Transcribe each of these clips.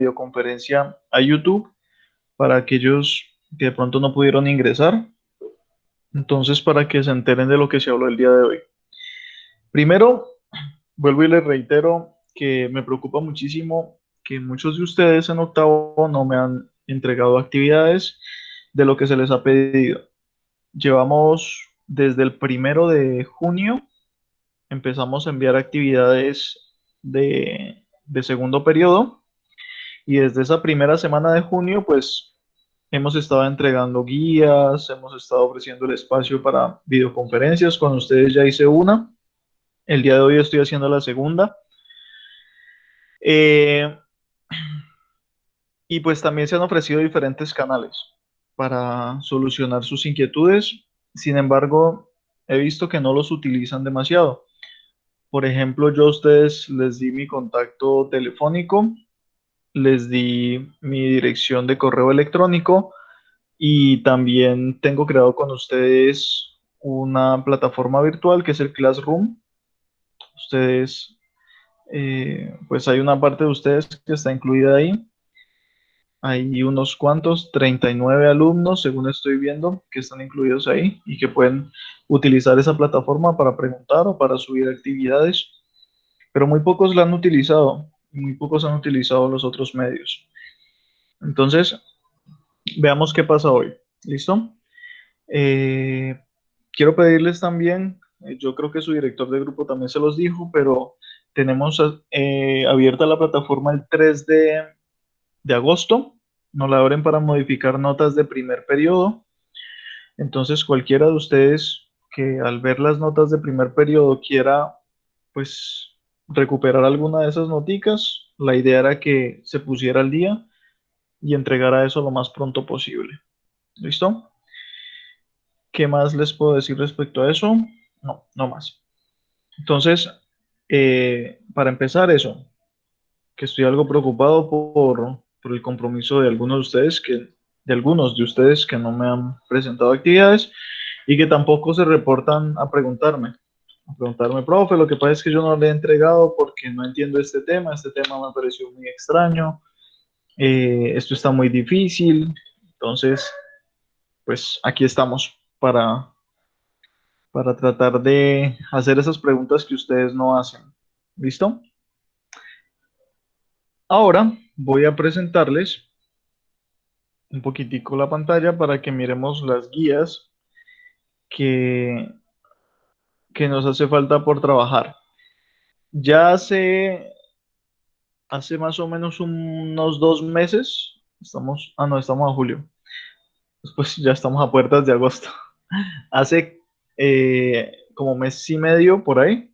videoconferencia a YouTube para aquellos que de pronto no pudieron ingresar. Entonces, para que se enteren de lo que se habló el día de hoy. Primero, vuelvo y les reitero que me preocupa muchísimo que muchos de ustedes en octavo no me han entregado actividades de lo que se les ha pedido. Llevamos desde el 1 de junio, empezamos a enviar actividades de segundo periodo y desde esa primera semana de junio, pues hemos estado entregando guías, hemos estado ofreciendo el espacio para videoconferencias. Con ustedes ya hice una. El día de hoy estoy haciendo la segunda. Eh, y pues también se han ofrecido diferentes canales para solucionar sus inquietudes. Sin embargo, he visto que no los utilizan demasiado. Por ejemplo, yo a ustedes les di mi contacto telefónico, les di mi dirección de correo electrónico y también tengo creado con ustedes una plataforma virtual que es el Classroom. Ustedes, pues hay una parte de ustedes que está incluida ahí. Hay unos cuantos, 39 alumnos, según estoy viendo, que están incluidos ahí y que pueden utilizar esa plataforma para preguntar o para subir actividades, pero muy pocos la han utilizado, muy pocos han utilizado los otros medios. Entonces, veamos qué pasa hoy. ¿Listo? Eh, Quiero pedirles también, yo creo que su director de grupo también se los dijo, pero tenemos abierta la plataforma el 3 de agosto. Nos la abren para modificar notas de primer periodo. Entonces, cualquiera de ustedes que al ver las notas de primer periodo quiera, pues, recuperar alguna de esas noticas, la idea era que se pusiera al día y entregara eso lo más pronto posible. ¿Listo? ¿Qué más les puedo decir respecto a eso? No, no más. Entonces, para empezar eso, que estoy algo preocupado por el compromiso de algunos de ustedes que no me han presentado actividades y que tampoco se reportan a preguntarme, profe, lo que pasa es que yo no le he entregado porque no entiendo este tema me pareció muy extraño, esto está muy difícil, entonces, pues aquí estamos para tratar de hacer esas preguntas que ustedes no hacen. ¿Listo? Ahora voy a presentarles un poquitico la pantalla para que miremos las guías que, que nos hace falta por trabajar. Ya hace más o menos unos 2 meses, estamos a julio, después ya estamos a puertas de agosto. Hace como mes y medio por ahí,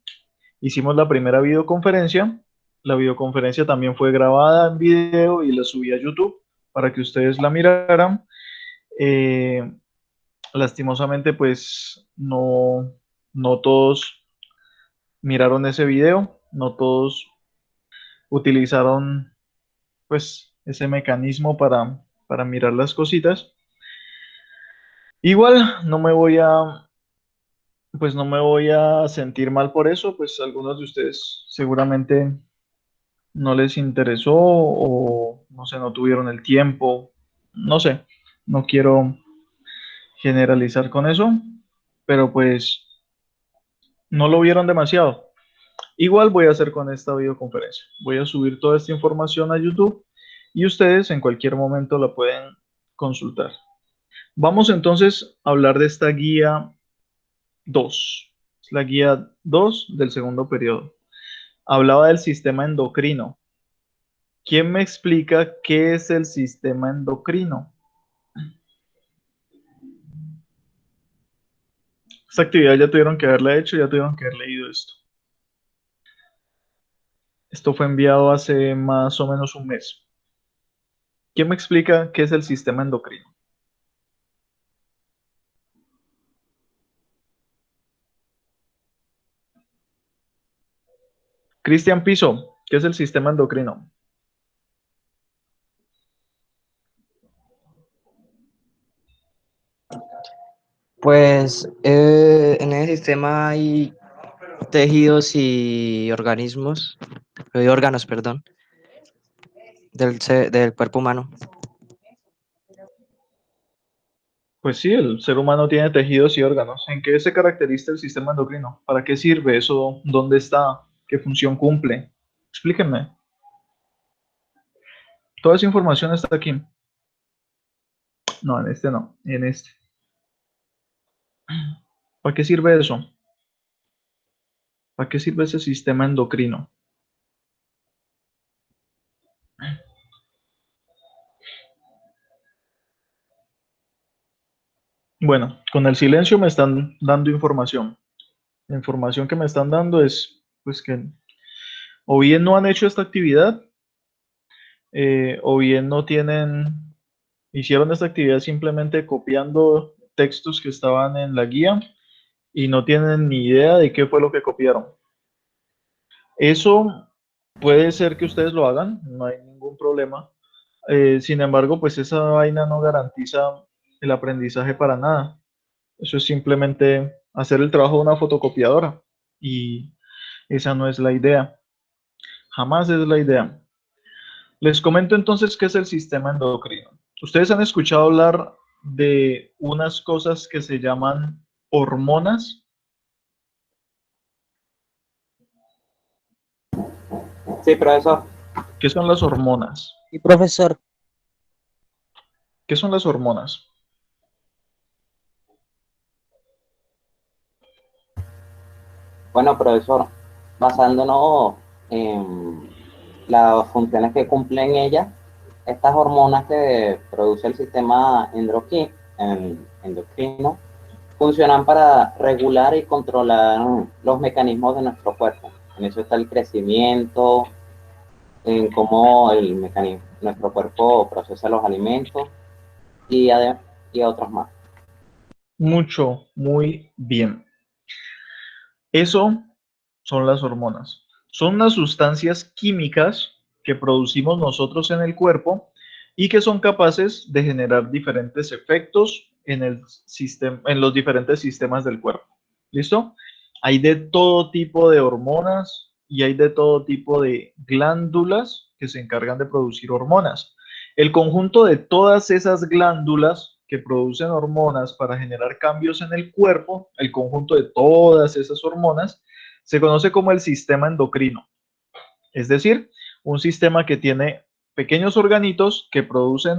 hicimos la primera videoconferencia. La videoconferencia también fue grabada en video y la subí a YouTube para que ustedes la miraran. Eh, Lastimosamente, pues no todos miraron ese video, no todos utilizaron pues ese mecanismo para mirar las cositas. Igual no me voy a sentir mal por eso, pues algunos de ustedes seguramente no les interesó o no sé, no tuvieron el tiempo, no sé, no quiero generalizar con eso, pero pues no lo vieron demasiado. Igual voy a hacer con esta videoconferencia. Voy a subir toda esta información a YouTube y ustedes en cualquier momento la pueden consultar. Vamos entonces a hablar de esta guía 2. Es la guía 2 del segundo periodo. Hablaba del sistema endocrino. ¿Quién me explica qué es el sistema endocrino? Esta actividad ya tuvieron que haberla hecho, ya tuvieron que haber leído esto. Esto fue enviado hace más o menos un mes. ¿Quién me explica qué es el sistema endocrino? Cristian Piso, ¿qué es el sistema endocrino? Pues en ese sistema hay tejidos y organismos, órganos, perdón, del cuerpo humano. Pues sí, el ser humano tiene tejidos y órganos. ¿En qué se caracteriza el sistema endocrino? ¿Para qué sirve eso? ¿Dónde está? ¿Qué función cumple? Explíquenme. Toda esa información está aquí. No, en este no, en este. ¿Para qué sirve eso? ¿Para qué sirve ese sistema endocrino? Bueno, con el silencio me están dando información. La información que me están dando es, pues que o bien no han hecho esta actividad, o bien no tienen, hicieron esta actividad simplemente copiando textos que estaban en la guía y no tienen ni idea de qué fue lo que copiaron. Eso puede ser que ustedes lo hagan, no hay ningún problema. Sin embargo, pues esa vaina no garantiza el aprendizaje para nada. Eso es simplemente hacer el trabajo de una fotocopiadora y esa no es la idea. Jamás es la idea. Les comento entonces qué es el sistema endocrino. Ustedes han escuchado hablar de unas cosas que se llaman hormonas. Sí, profesor. ¿Qué son las hormonas? Y profesor, ¿Qué son las hormonas? Bueno, profesor, basándonos en las funciones que cumplen ellas, estas hormonas que produce el sistema endocrino funcionan para regular y controlar los mecanismos de nuestro cuerpo. En eso está el crecimiento, en cómo nuestro cuerpo procesa los alimentos y, y otros más. Mucho, muy bien. Eso son las hormonas. Son unas sustancias químicas que producimos nosotros en el cuerpo y que son capaces de generar diferentes efectos en el sistema, en los diferentes sistemas del cuerpo. ¿Listo? Hay de todo tipo de hormonas y hay de todo tipo de glándulas que se encargan de producir hormonas. El conjunto de todas esas glándulas que producen hormonas para generar cambios en el cuerpo, el conjunto de todas esas hormonas, se conoce como el sistema endocrino. Es decir, un sistema que tiene pequeños organitos que producen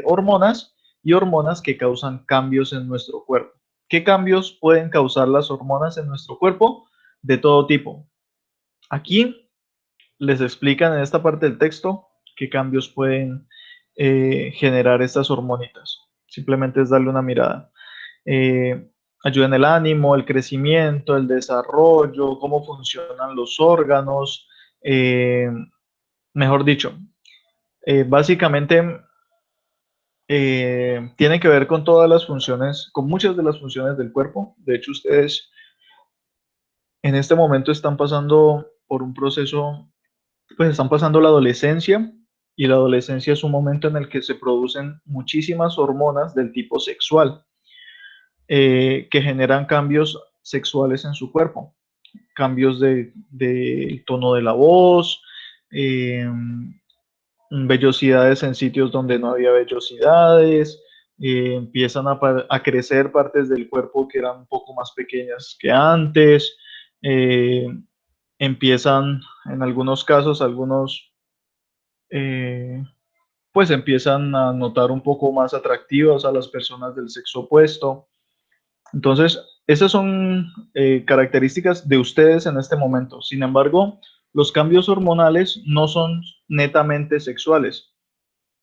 hormonas y hormonas que causan cambios en nuestro cuerpo. ¿Qué cambios pueden causar las hormonas en nuestro cuerpo? De todo tipo. Aquí les explican en esta parte del texto qué cambios pueden generar estas hormonitas. Simplemente es darle una mirada. Ayuda en el ánimo, el crecimiento, el desarrollo, cómo funcionan los órganos, eh, mejor dicho, básicamente tiene que ver con todas las funciones, con muchas de las funciones del cuerpo. De hecho, ustedes en este momento están pasando por un proceso, pues están pasando la adolescencia y la adolescencia es un momento en el que se producen muchísimas hormonas del tipo sexual que generan cambios sexuales en su cuerpo, cambios de tono de la voz, eh, vellosidades en sitios donde no había vellosidades, empiezan a crecer partes del cuerpo que eran un poco más pequeñas que antes, eh, empiezan en algunos casos, algunos eh, pues empiezan a notar un poco más atractivas a las personas del sexo opuesto. Entonces, esas son características de ustedes en este momento. Sin embargo, los cambios hormonales no son netamente sexuales.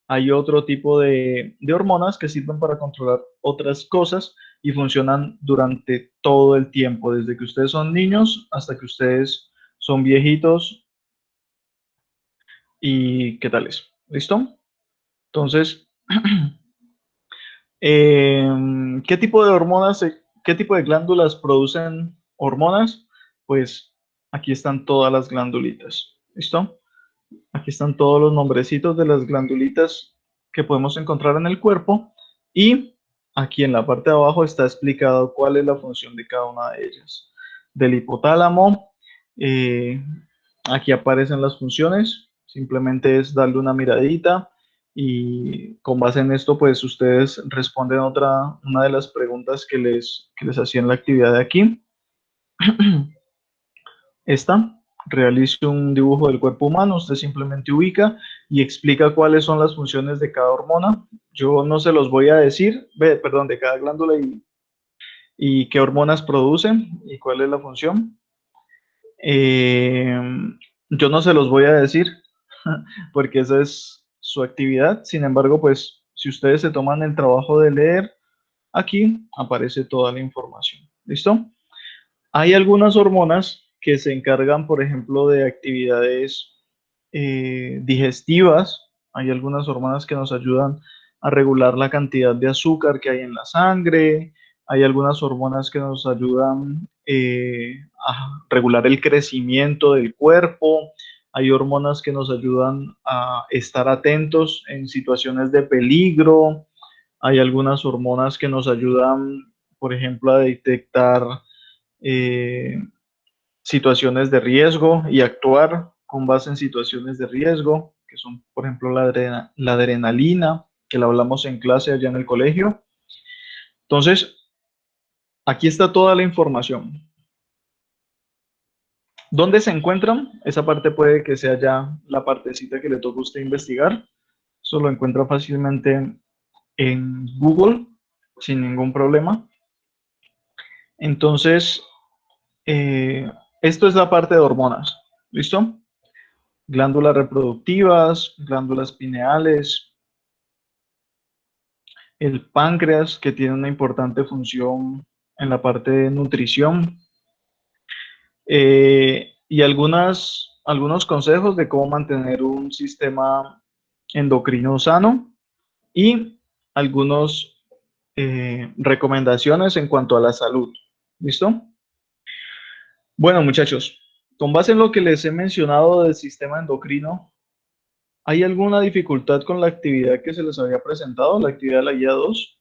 Hay otro tipo de hormonas que sirven para controlar otras cosas y funcionan durante todo el tiempo, desde que ustedes son niños hasta que ustedes son viejitos y qué tales. ¿Listo? Entonces, ¿qué tipo de hormonas, qué tipo de glándulas producen hormonas? Pues aquí están todas las glandulitas. ¿Listo? Aquí están todos los nombrecitos de las glandulitas que podemos encontrar en el cuerpo y aquí en la parte de abajo está explicado cuál es la función de cada una de ellas. Del hipotálamo, aquí aparecen las funciones, Simplemente es darle una miradita y con base en esto, pues ustedes responden una de las preguntas que les hacía en la actividad de aquí. Esta, realice un dibujo del cuerpo humano, usted simplemente ubica y explica cuáles son las funciones de cada hormona. Yo no se los voy a decir, perdón, de cada glándula y qué hormonas producen y cuál es la función. Yo no se los voy a decir porque esa es su actividad. Sin embargo, pues si ustedes se toman el trabajo de leer, aquí aparece toda la información. ¿Listo? Hay algunas hormonas que se encargan, por ejemplo, de actividades digestivas. Hay algunas hormonas que nos ayudan a regular la cantidad de azúcar que hay en la sangre. Hay algunas hormonas que nos ayudan a regular el crecimiento del cuerpo. Hay hormonas que nos ayudan a estar atentos en situaciones de peligro. Hay algunas hormonas que nos ayudan, por ejemplo, a detectar eh, situaciones de riesgo y actuar con base en situaciones de riesgo, que son, por ejemplo, la adrenalina, que la hablamos en clase allá en el colegio. Entonces, aquí está toda la información. ¿Dónde se encuentran? Esa parte puede que sea ya la partecita que le toca a usted investigar. Eso lo encuentra fácilmente en Google, sin ningún problema. Entonces, esto es la parte de hormonas. ¿Listo? Glándulas reproductivas, glándulas pineales, el páncreas, que tiene una importante función en la parte de nutrición, y algunos consejos de cómo mantener un sistema endocrino sano y algunas recomendaciones en cuanto a la salud. ¿Listo? Bueno, muchachos, con base en lo que les he mencionado del sistema endocrino, ¿hay alguna dificultad con la actividad que se les había presentado, la actividad de la guía 2?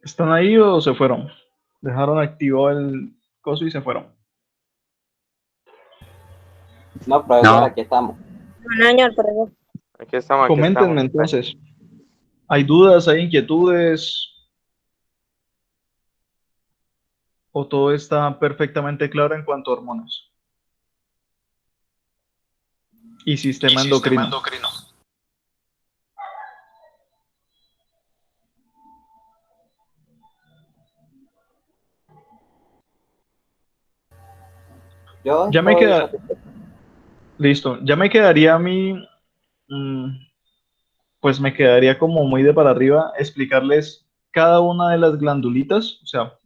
¿Están ahí o se fueron? Dejaron activo el coso y se fueron. No, profesor, No, aquí estamos. Un año al profesor. aquí estamos, aquí Coméntenme estamos. entonces. ¿Hay dudas, hay inquietudes? ¿O todo está perfectamente claro en cuanto a hormonas? Y sistema endocrino. Yo Ya me estoy queda, satisfecho. listo. Ya me quedaría a mí, pues me quedaría como muy de para arriba explicarles cada una de las glandulitas, o sea,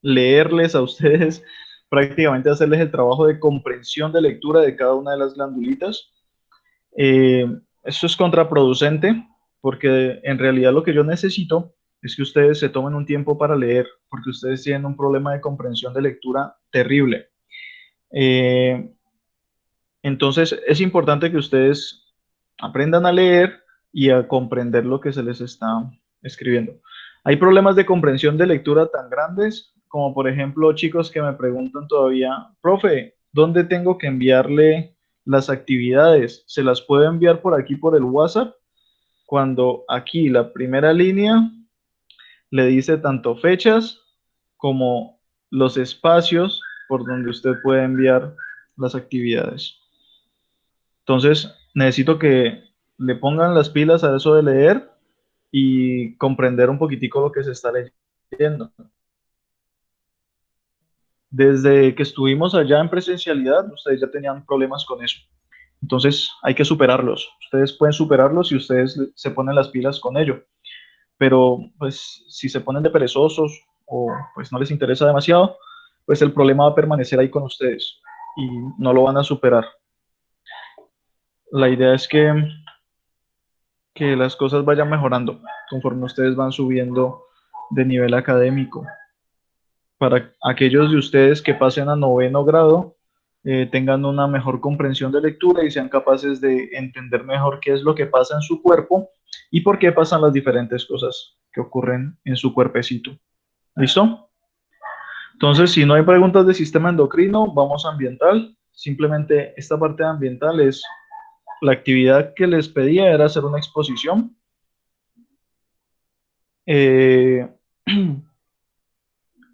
leerles a ustedes, prácticamente hacerles el trabajo de comprensión de lectura de cada una de las glandulitas. Esto es contraproducente porque en realidad lo que yo necesito es que ustedes se tomen un tiempo para leer, porque ustedes tienen un problema de comprensión de lectura terrible. Entonces es importante que ustedes aprendan a leer y a comprender lo que se les está escribiendo. Hay problemas de comprensión de lectura tan grandes como, por ejemplo, chicos que me preguntan todavía, profe, ¿dónde tengo que enviarle las actividades? ¿Se las puedo enviar por aquí por el WhatsApp? Cuando aquí la primera línea le dice tanto fechas como los espacios por donde usted puede enviar las actividades. Entonces, necesito que le pongan las pilas a eso de leer y comprender un poquitico lo que se está leyendo. Desde que estuvimos allá en presencialidad, ustedes ya tenían problemas con eso. Entonces, hay que superarlos. Ustedes pueden superarlos si ustedes se ponen las pilas con ello. Pero, pues, si se ponen de perezosos o pues no les interesa demasiado, pues el problema va a permanecer ahí con ustedes y no lo van a superar. La idea es que las cosas vayan mejorando conforme ustedes van subiendo de nivel académico. Para aquellos de ustedes que pasen a 9º grado, tengan una mejor comprensión de lectura y sean capaces de entender mejor qué es lo que pasa en su cuerpo y por qué pasan las diferentes cosas que ocurren en su cuerpecito. ¿Listo? Entonces, si no hay preguntas de sistema endocrino, vamos a ambiental. Simplemente esta parte de ambiental es la actividad que les pedía era hacer una exposición. En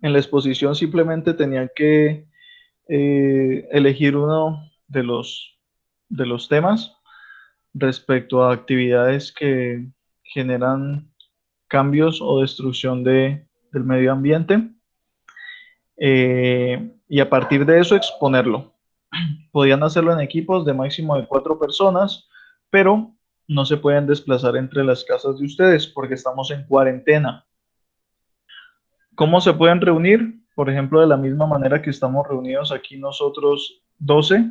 la exposición simplemente tenían que elegir uno de los temas respecto a actividades que generan cambios o destrucción del medio ambiente, y a partir de eso exponerlo. Podían hacerlo en equipos de máximo de 4 personas, pero no se pueden desplazar entre las casas de ustedes porque estamos en cuarentena. ¿Cómo se pueden reunir? Por ejemplo, de la misma manera que estamos reunidos aquí nosotros 12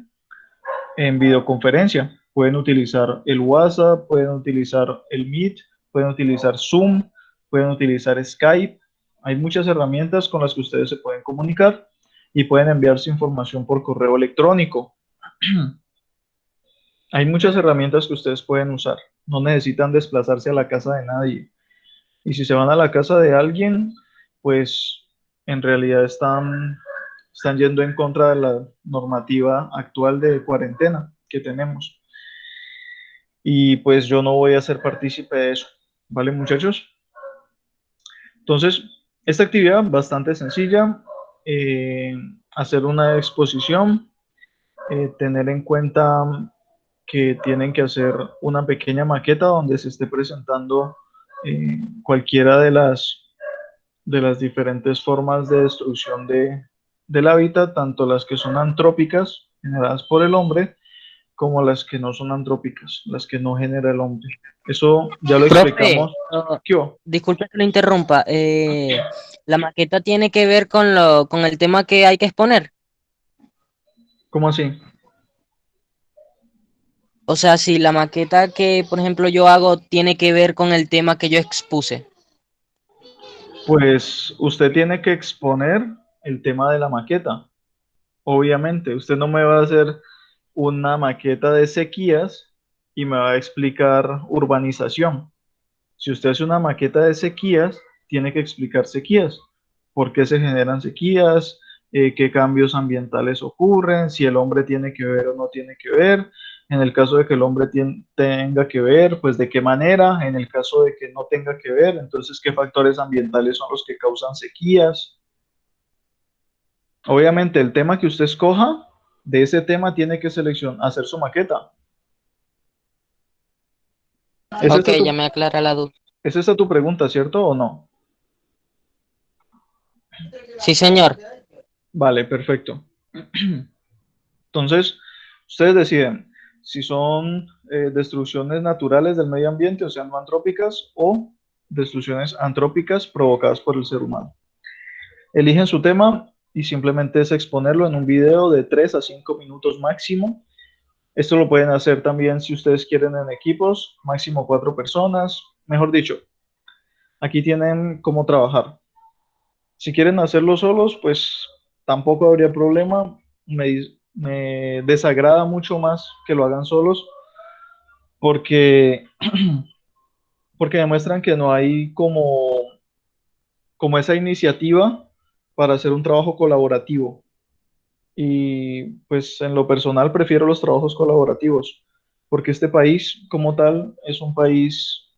en videoconferencia. Pueden utilizar el WhatsApp, pueden utilizar el Meet, pueden utilizar Zoom, pueden utilizar Skype. Hay muchas herramientas con las que ustedes se pueden comunicar y pueden enviar su información por correo electrónico. Hay muchas herramientas que ustedes pueden usar. No necesitan desplazarse a la casa de nadie. Y si se van a la casa de alguien, pues en realidad están yendo en contra de la normativa actual de cuarentena que tenemos. Y pues yo no voy a ser partícipe de eso. ¿Vale, muchachos? Entonces, esta actividad bastante sencilla, hacer una exposición, tener en cuenta que tienen que hacer una pequeña maqueta donde se esté presentando cualquiera de las diferentes formas de destrucción del hábitat, tanto las que son antrópicas, generadas por el hombre, como las que no son antrópicas, las que no genera el hombre. Eso ya lo Profe, explicamos. ¿Qué hubo? disculpe que lo interrumpa. La maqueta tiene que ver con el tema que hay que exponer. ¿Cómo así? O sea, si la maqueta que, por ejemplo, yo hago tiene que ver con el tema que yo expuse. Pues usted tiene que exponer el tema de la maqueta. Obviamente, usted no me va a hacer una maqueta de sequías y me va a explicar urbanización. Si usted hace una maqueta de sequías, tiene que explicar sequías, por qué se generan sequías, qué cambios ambientales ocurren, si el hombre tiene que ver o no tiene que ver. En el caso de que el hombre tenga que ver, pues de qué manera. En el caso de que no tenga que ver, entonces qué factores ambientales son los que causan sequías. Obviamente, el tema que usted escoja, de ese tema tiene que seleccionar, hacer su maqueta. ¿Es Ok, esa ya tu, me aclara la duda. es esa tu pregunta, cierto o no? Sí, señor. Vale, perfecto. Entonces, ustedes deciden si son destrucciones naturales del medio ambiente, o sea, no antrópicas, o destrucciones antrópicas provocadas por el ser humano. Eligen su tema y simplemente es exponerlo en un video de 3 a 5 minutos máximo. Esto lo pueden hacer también si ustedes quieren en equipos, máximo 4 personas. Mejor dicho, aquí tienen cómo trabajar. Si quieren hacerlo solos, pues tampoco habría problema. Me desagrada mucho más que lo hagan solos porque, porque demuestran que no hay como esa iniciativa para hacer un trabajo colaborativo. Y pues en lo personal prefiero los trabajos colaborativos, porque este país como tal es un país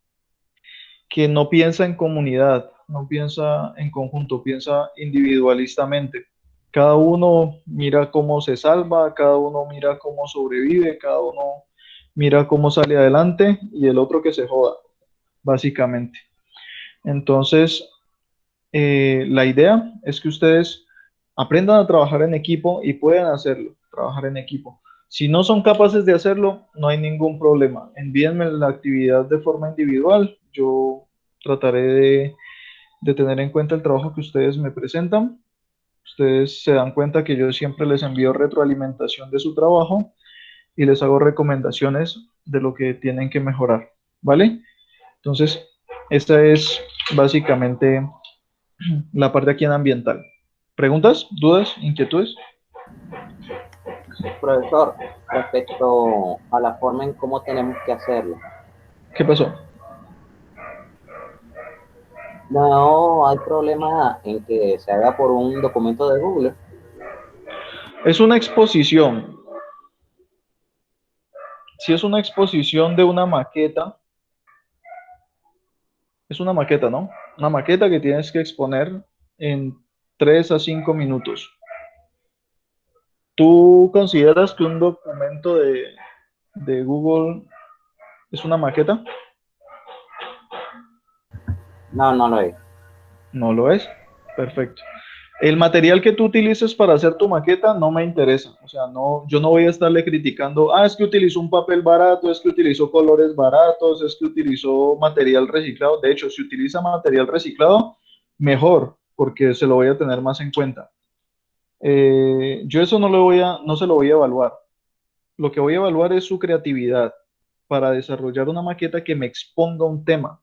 que no piensa en comunidad, no piensa en conjunto, piensa individualistamente. Cada uno mira cómo se salva, cada uno mira cómo sobrevive, cada uno mira cómo sale adelante y el otro que se joda, básicamente. Entonces, la idea es que ustedes aprendan a trabajar en equipo y puedan hacerlo, trabajar en equipo. Si no son capaces de hacerlo, no hay ningún problema. Envíenme la actividad de forma individual. Yo trataré de tener en cuenta el trabajo que ustedes me presentan. Ustedes se dan cuenta que yo siempre les envío retroalimentación de su trabajo y les hago recomendaciones de lo que tienen que mejorar. ¿Vale? Entonces, esta es básicamente la parte aquí en ambiental. ¿Preguntas? ¿Dudas? ¿Inquietudes? Profesor, respecto a la forma en cómo tenemos que hacerlo, ¿Qué pasó? no hay problema en que se haga por un documento de Google. Es una exposición. Si es una exposición de una maqueta, es una maqueta, ¿no? Una maqueta que tienes que exponer en 3 a 5 minutos. ¿Tú consideras que un documento de Google es una maqueta? No, no lo es. No lo es. Perfecto. El material que tú utilices para hacer tu maqueta no me interesa. O sea, no, yo no voy a estarle criticando, es que utilizó un papel barato, es que utilizó colores baratos, es que utilizó material reciclado. De hecho, si utiliza material reciclado, mejor, porque se lo voy a tener más en cuenta. Yo eso no se lo voy a evaluar. Lo que voy a evaluar es su creatividad para desarrollar una maqueta que me exponga un tema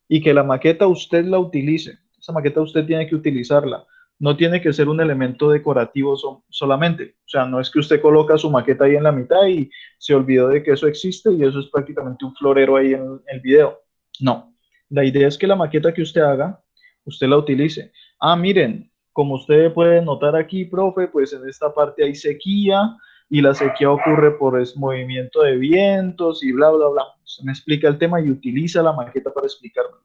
y que la maqueta usted la utilice. Esa maqueta usted tiene que utilizarla. No tiene que ser un elemento decorativo solamente. O sea, no es que usted coloca su maqueta ahí en la mitad y se olvidó de que eso existe y eso es prácticamente un florero ahí en el video. No. La idea es que la maqueta que usted haga, usted la utilice. Miren, como usted puede notar aquí, profe, pues en esta parte hay sequía y la sequía ocurre por ese movimiento de vientos y bla, bla, bla. Se me explica el tema y utiliza la maqueta para explicarme.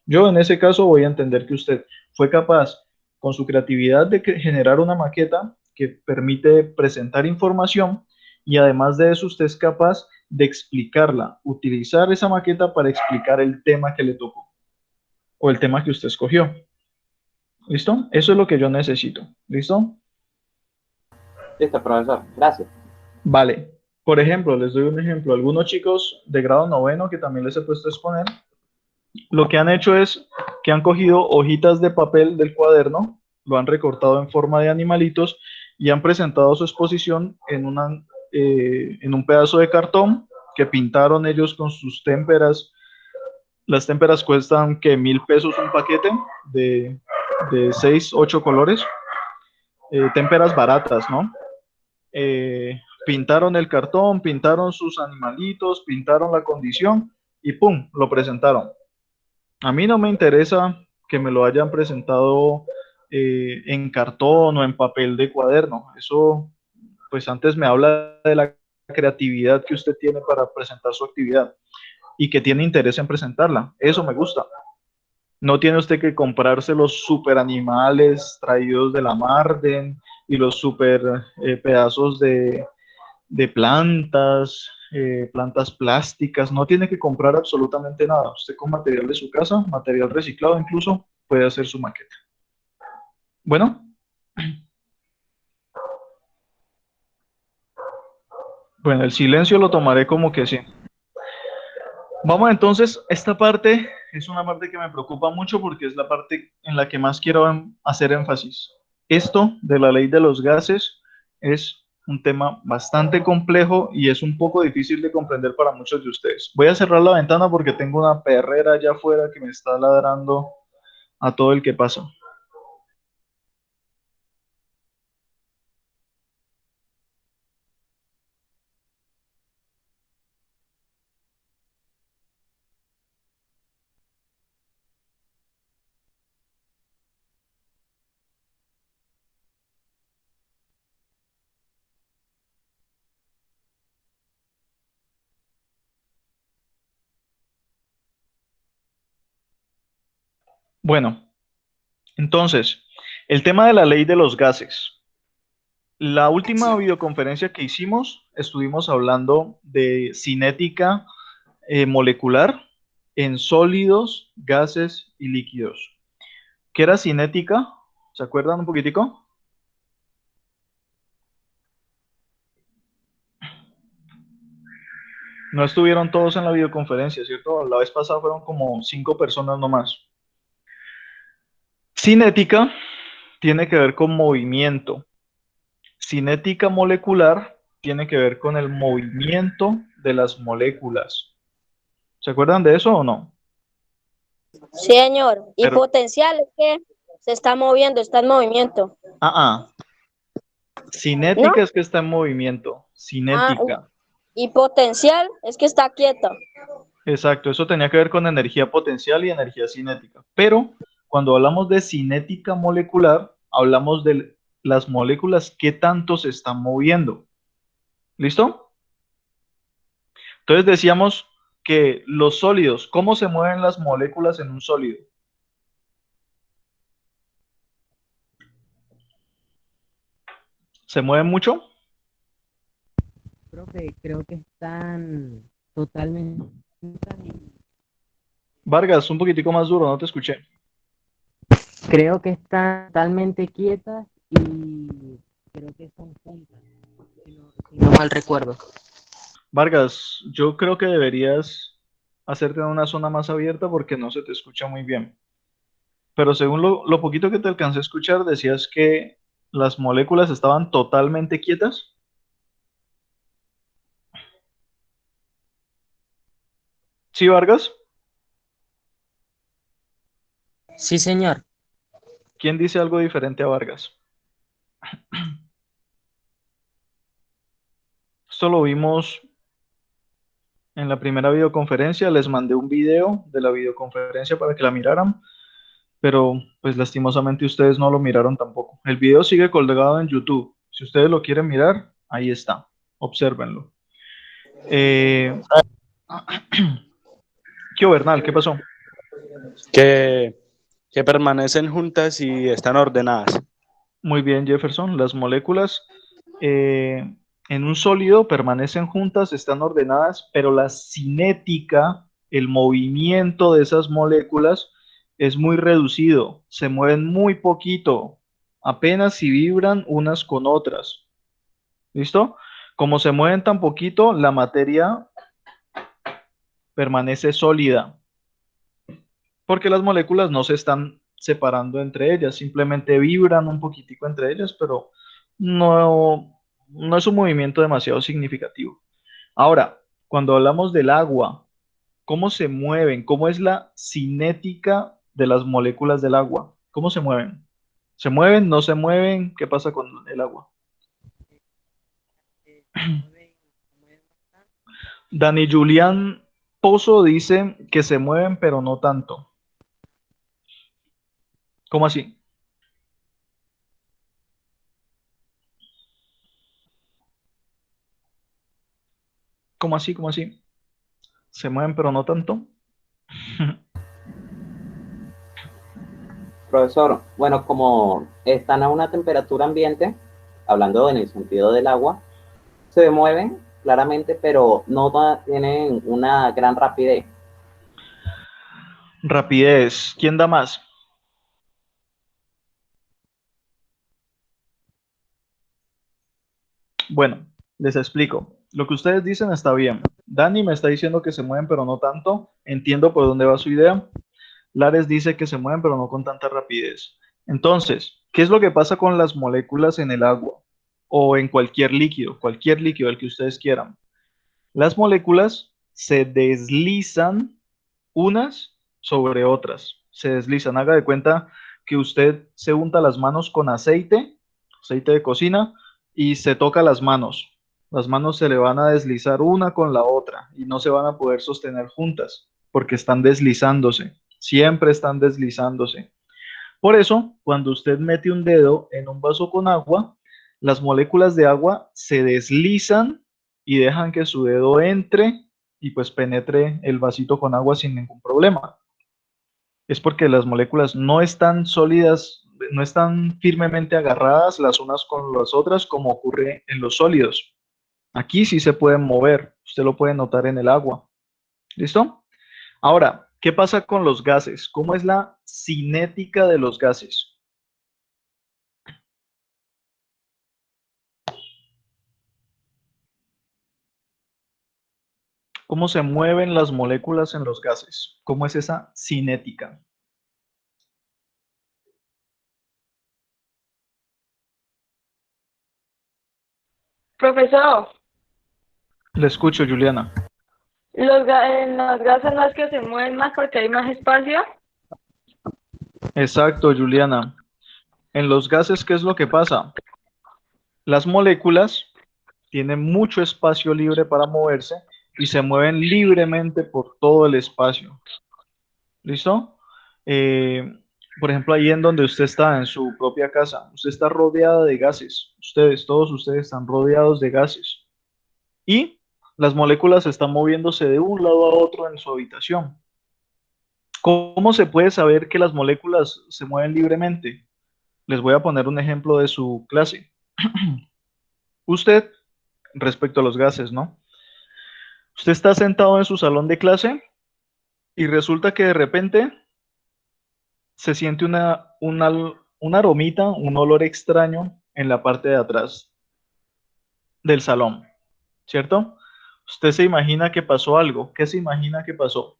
Yo en ese caso voy a entender que usted fue capaz con su creatividad de generar una maqueta que permite presentar información y además de eso usted es capaz de explicarla, utilizar esa maqueta para explicar el tema que le tocó o el tema que usted escogió. ¿Listo? Eso es lo que yo necesito. ¿Listo? Listo, profesor. Gracias. Vale. Por ejemplo, les doy un ejemplo. Algunos chicos de grado noveno que también les he puesto a exponer, lo que han hecho es que han cogido hojitas de papel del cuaderno, lo han recortado en forma de animalitos y han presentado su exposición en un pedazo de cartón que pintaron ellos con sus témperas. Las témperas cuestan que 1.000 pesos un paquete de, de 6, 8 colores. Témperas baratas, ¿no? Pintaron el cartón, pintaron sus animalitos, pintaron la condición y ¡pum! Lo presentaron. A mí no me interesa que me lo hayan presentado en cartón o en papel de cuaderno. Eso, pues antes me habla de la creatividad que usted tiene para presentar su actividad y que tiene interés en presentarla. Eso me gusta. No tiene usted que comprarse los super animales traídos de la Marden y los super pedazos de plantas, plantas plásticas, no tiene que comprar absolutamente nada. Usted con material de su casa, material reciclado incluso, puede hacer su maqueta. Bueno, bueno, el silencio lo tomaré como que sí. Vamos entonces, esta parte es una parte que me preocupa mucho porque es la parte en la que más quiero hacer énfasis. Esto de la ley de los gases es un tema bastante complejo y es un poco difícil de comprender para muchos de ustedes. Voy a cerrar la ventana porque tengo una perrera allá afuera que me está ladrando a todo el que pasa. Bueno, entonces, el tema de la ley de los gases. La última videoconferencia que hicimos, estuvimos hablando de cinética molecular en sólidos, gases y líquidos. ¿Qué era cinética? ¿Se acuerdan un poquitico? No estuvieron todos en la videoconferencia, ¿cierto? La vez pasada fueron como 5 personas nomás. Cinética tiene que ver con movimiento. Cinética molecular tiene que ver con el movimiento de las moléculas. ¿Se acuerdan de eso o no? Sí, señor. Y Pero, potencial es que se está moviendo, está en movimiento. ah, Cinética ¿No? es que está en movimiento. Ah, Cinética. y potencial es que está quieto. Exacto, eso tenía que ver con energía potencial y energía cinética. Pero cuando hablamos de cinética molecular, hablamos de las moléculas que tanto se están moviendo. ¿Listo? Entonces decíamos que los sólidos, ¿cómo se mueven las moléculas en un sólido? ¿Se mueven mucho? Profe, creo que están totalmente Vargas, un poquitico más duro, no te escuché. creo que están totalmente quietas y creo que son juntas, si no mal recuerdo. Vargas, yo creo que deberías hacerte en una zona más abierta porque no se te escucha muy bien. Pero según lo poquito que te alcancé a escuchar, decías que las moléculas estaban totalmente quietas. ¿Sí, Vargas? Sí, señor. ¿Quién dice algo diferente a Vargas? Esto lo vimos en la primera videoconferencia. Les mandé un video de la videoconferencia para que la miraran, pero pues lastimosamente ustedes no lo miraron tampoco. El video sigue colgado en YouTube. Si ustedes lo quieren mirar, ahí está. Obsérvenlo. Eh, ¿Qué hubo, Bernal? ¿Qué pasó? que, que permanecen juntas y están ordenadas. Muy bien, Jefferson. Las moléculas en un sólido permanecen juntas, están ordenadas, pero la cinética, el movimiento de esas moléculas es muy reducido, se mueven muy poquito, apenas si vibran unas con otras. ¿Listo? Como se mueven tan poquito, la materia permanece sólida, porque las moléculas no se están separando entre ellas, simplemente vibran un poquitico entre ellas, pero no es un movimiento demasiado significativo. Ahora, cuando hablamos del agua, ¿cómo se mueven? ¿Cómo es la cinética de las moléculas del agua? ¿Cómo se mueven? ¿Se mueven? ¿No se mueven? ¿Qué pasa con el agua? Dani Julián Pozo dice que se mueven, pero no tanto. ¿Cómo así? ¿Cómo así? ¿Cómo así? ¿Se mueven, pero no tanto? Profesor, bueno, como están a una temperatura ambiente, hablando en el sentido del agua, se mueven claramente, pero no tienen una gran rapidez. Rapidez. ¿Quién da más? Bueno, les explico. Lo que ustedes dicen está bien. Dani me está diciendo que se mueven, pero no tanto. Entiendo por dónde va su idea. Lares dice que se mueven, pero no con tanta rapidez. Entonces, ¿qué es lo que pasa con las moléculas en el agua o en cualquier líquido, el que ustedes quieran? Las moléculas se deslizan unas sobre otras. Se deslizan. Haga de cuenta que usted se unta las manos con aceite, aceite de cocina, y se toca las manos. Las manos se le van a deslizar una con la otra y no se van a poder sostener juntas porque están deslizándose. Siempre están deslizándose. Por eso, cuando usted mete un dedo en un vaso con agua, las moléculas de agua se deslizan y dejan que su dedo entre y pues penetre el vasito con agua sin ningún problema. Es porque las moléculas no están sólidas, no están firmemente agarradas las unas con las otras como ocurre en los sólidos. Aquí sí se pueden mover, usted lo puede notar en el agua. ¿Listo? Ahora, ¿qué pasa con los gases? ¿Cómo es la cinética de los gases? ¿Cómo se mueven las moléculas en los gases? ¿Cómo es esa cinética? Profesor, Le escucho, Juliana. en los gases no es que se mueven más porque hay más espacio. Exacto, Juliana. En los gases, ¿qué es lo que pasa? Las moléculas tienen mucho espacio libre para moverse y se mueven libremente por todo el espacio. ¿Listo? Eh, por ejemplo, ahí en donde usted está, en su propia casa, usted está rodeada de gases. Ustedes, todos ustedes están rodeados de gases. Y las moléculas están moviéndose de un lado a otro en su habitación. ¿Cómo se puede saber que las moléculas se mueven libremente? Les voy a poner un ejemplo de su clase. Usted, respecto a los gases, ¿no? Usted está sentado en su salón de clase y resulta que de repente se siente una aromita, un olor extraño en la parte de atrás del salón, ¿cierto? Usted se imagina que pasó algo. ¿Qué se imagina que pasó?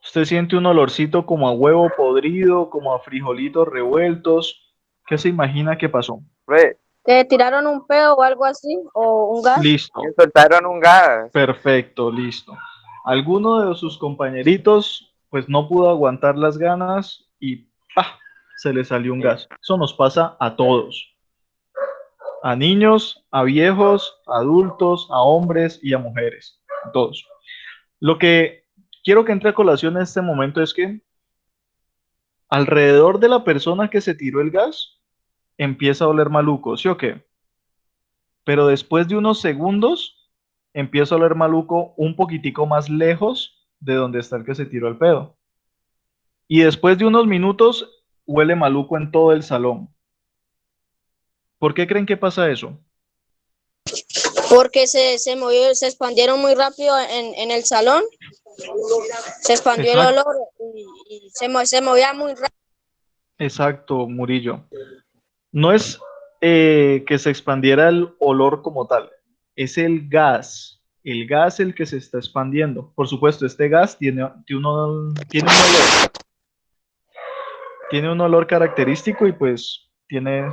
Usted siente un olorcito como a huevo podrido, como a frijolitos revueltos. ¿Qué se imagina que pasó? Ve, ¿Que tiraron un pedo o algo así? ¿O un gas? Listo, me soltaron un gas. perfecto, listo. Alguno de sus compañeritos pues no pudo aguantar las ganas y ¡pah! Se le salió un gas. Eso nos pasa a todos. A niños, a viejos, a adultos, a hombres y a mujeres. A todos. Lo que quiero que entre a colación en este momento es que alrededor de la persona que se tiró el gas empieza a oler maluco, ¿sí o qué? Pero después de unos segundos empieza a oler maluco un poquitico más lejos de donde está el que se tiró el pedo. Y después de unos minutos huele maluco en todo el salón. ¿Por qué creen que pasa eso? Porque se movió, se expandieron muy rápido en el salón, se expandió el Exacto, olor y se movía muy rápido. exacto, Murillo. No es que se expandiera el olor como tal, es el gas el que se está expandiendo. Por supuesto, este gas tiene un olor característico y pues tiene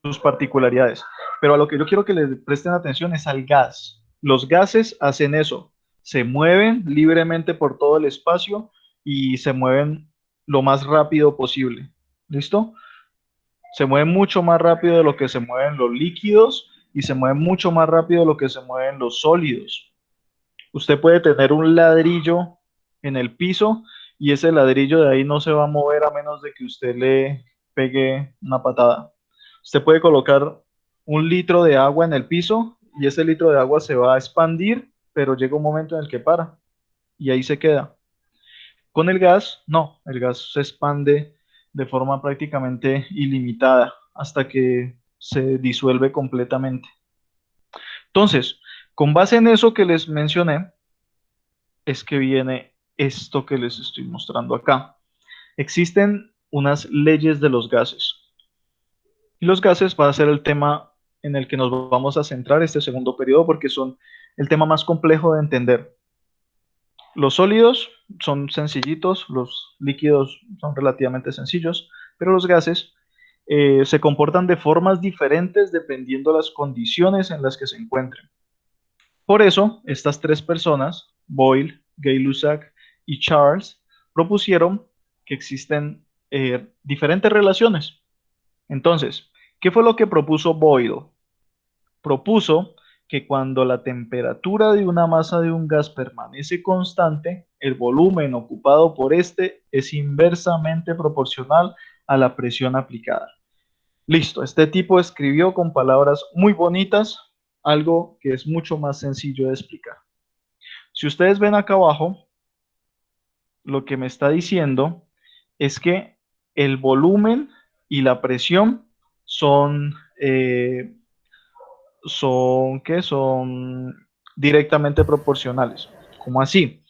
sus particularidades. Pero a lo que yo quiero que le presten atención es al gas. Los gases hacen eso, se mueven libremente por todo el espacio y se mueven lo más rápido posible. ¿Listo? Se mueve mucho más rápido de lo que se mueven los líquidos y se mueve mucho más rápido de lo que se mueven los sólidos. Usted puede tener un ladrillo en el piso y ese ladrillo de ahí no se va a mover a menos de que usted le pegue una patada. Usted puede colocar un litro de agua en el piso y ese litro de agua se va a expandir, pero llega un momento en el que para y ahí se queda. Con el gas, no, el gas se expande de forma prácticamente ilimitada hasta que se disuelve completamente. Entonces, con base en eso que les mencioné, es que viene esto que les estoy mostrando acá. Existen unas leyes de los gases. Y los gases va a ser el tema en el que nos vamos a centrar este segundo periodo porque son el tema más complejo de entender. Los sólidos son sencillitos, los líquidos son relativamente sencillos, pero los gases se comportan de formas diferentes dependiendo de las condiciones en las que se encuentren. Por eso, estas tres personas, Boyle, Gay-Lussac y Charles, propusieron que existen diferentes relaciones. Entonces, ¿qué fue lo que propuso Boyle? Propuso que cuando la temperatura de una masa de un gas permanece constante, el volumen ocupado por este es inversamente proporcional a la presión aplicada. Listo, este tipo escribió con palabras muy bonitas algo que es mucho más sencillo de explicar. Si ustedes ven acá abajo, lo que me está diciendo es que el volumen y la presión son, ¿qué? Son directamente proporcionales. ¿Cómo así?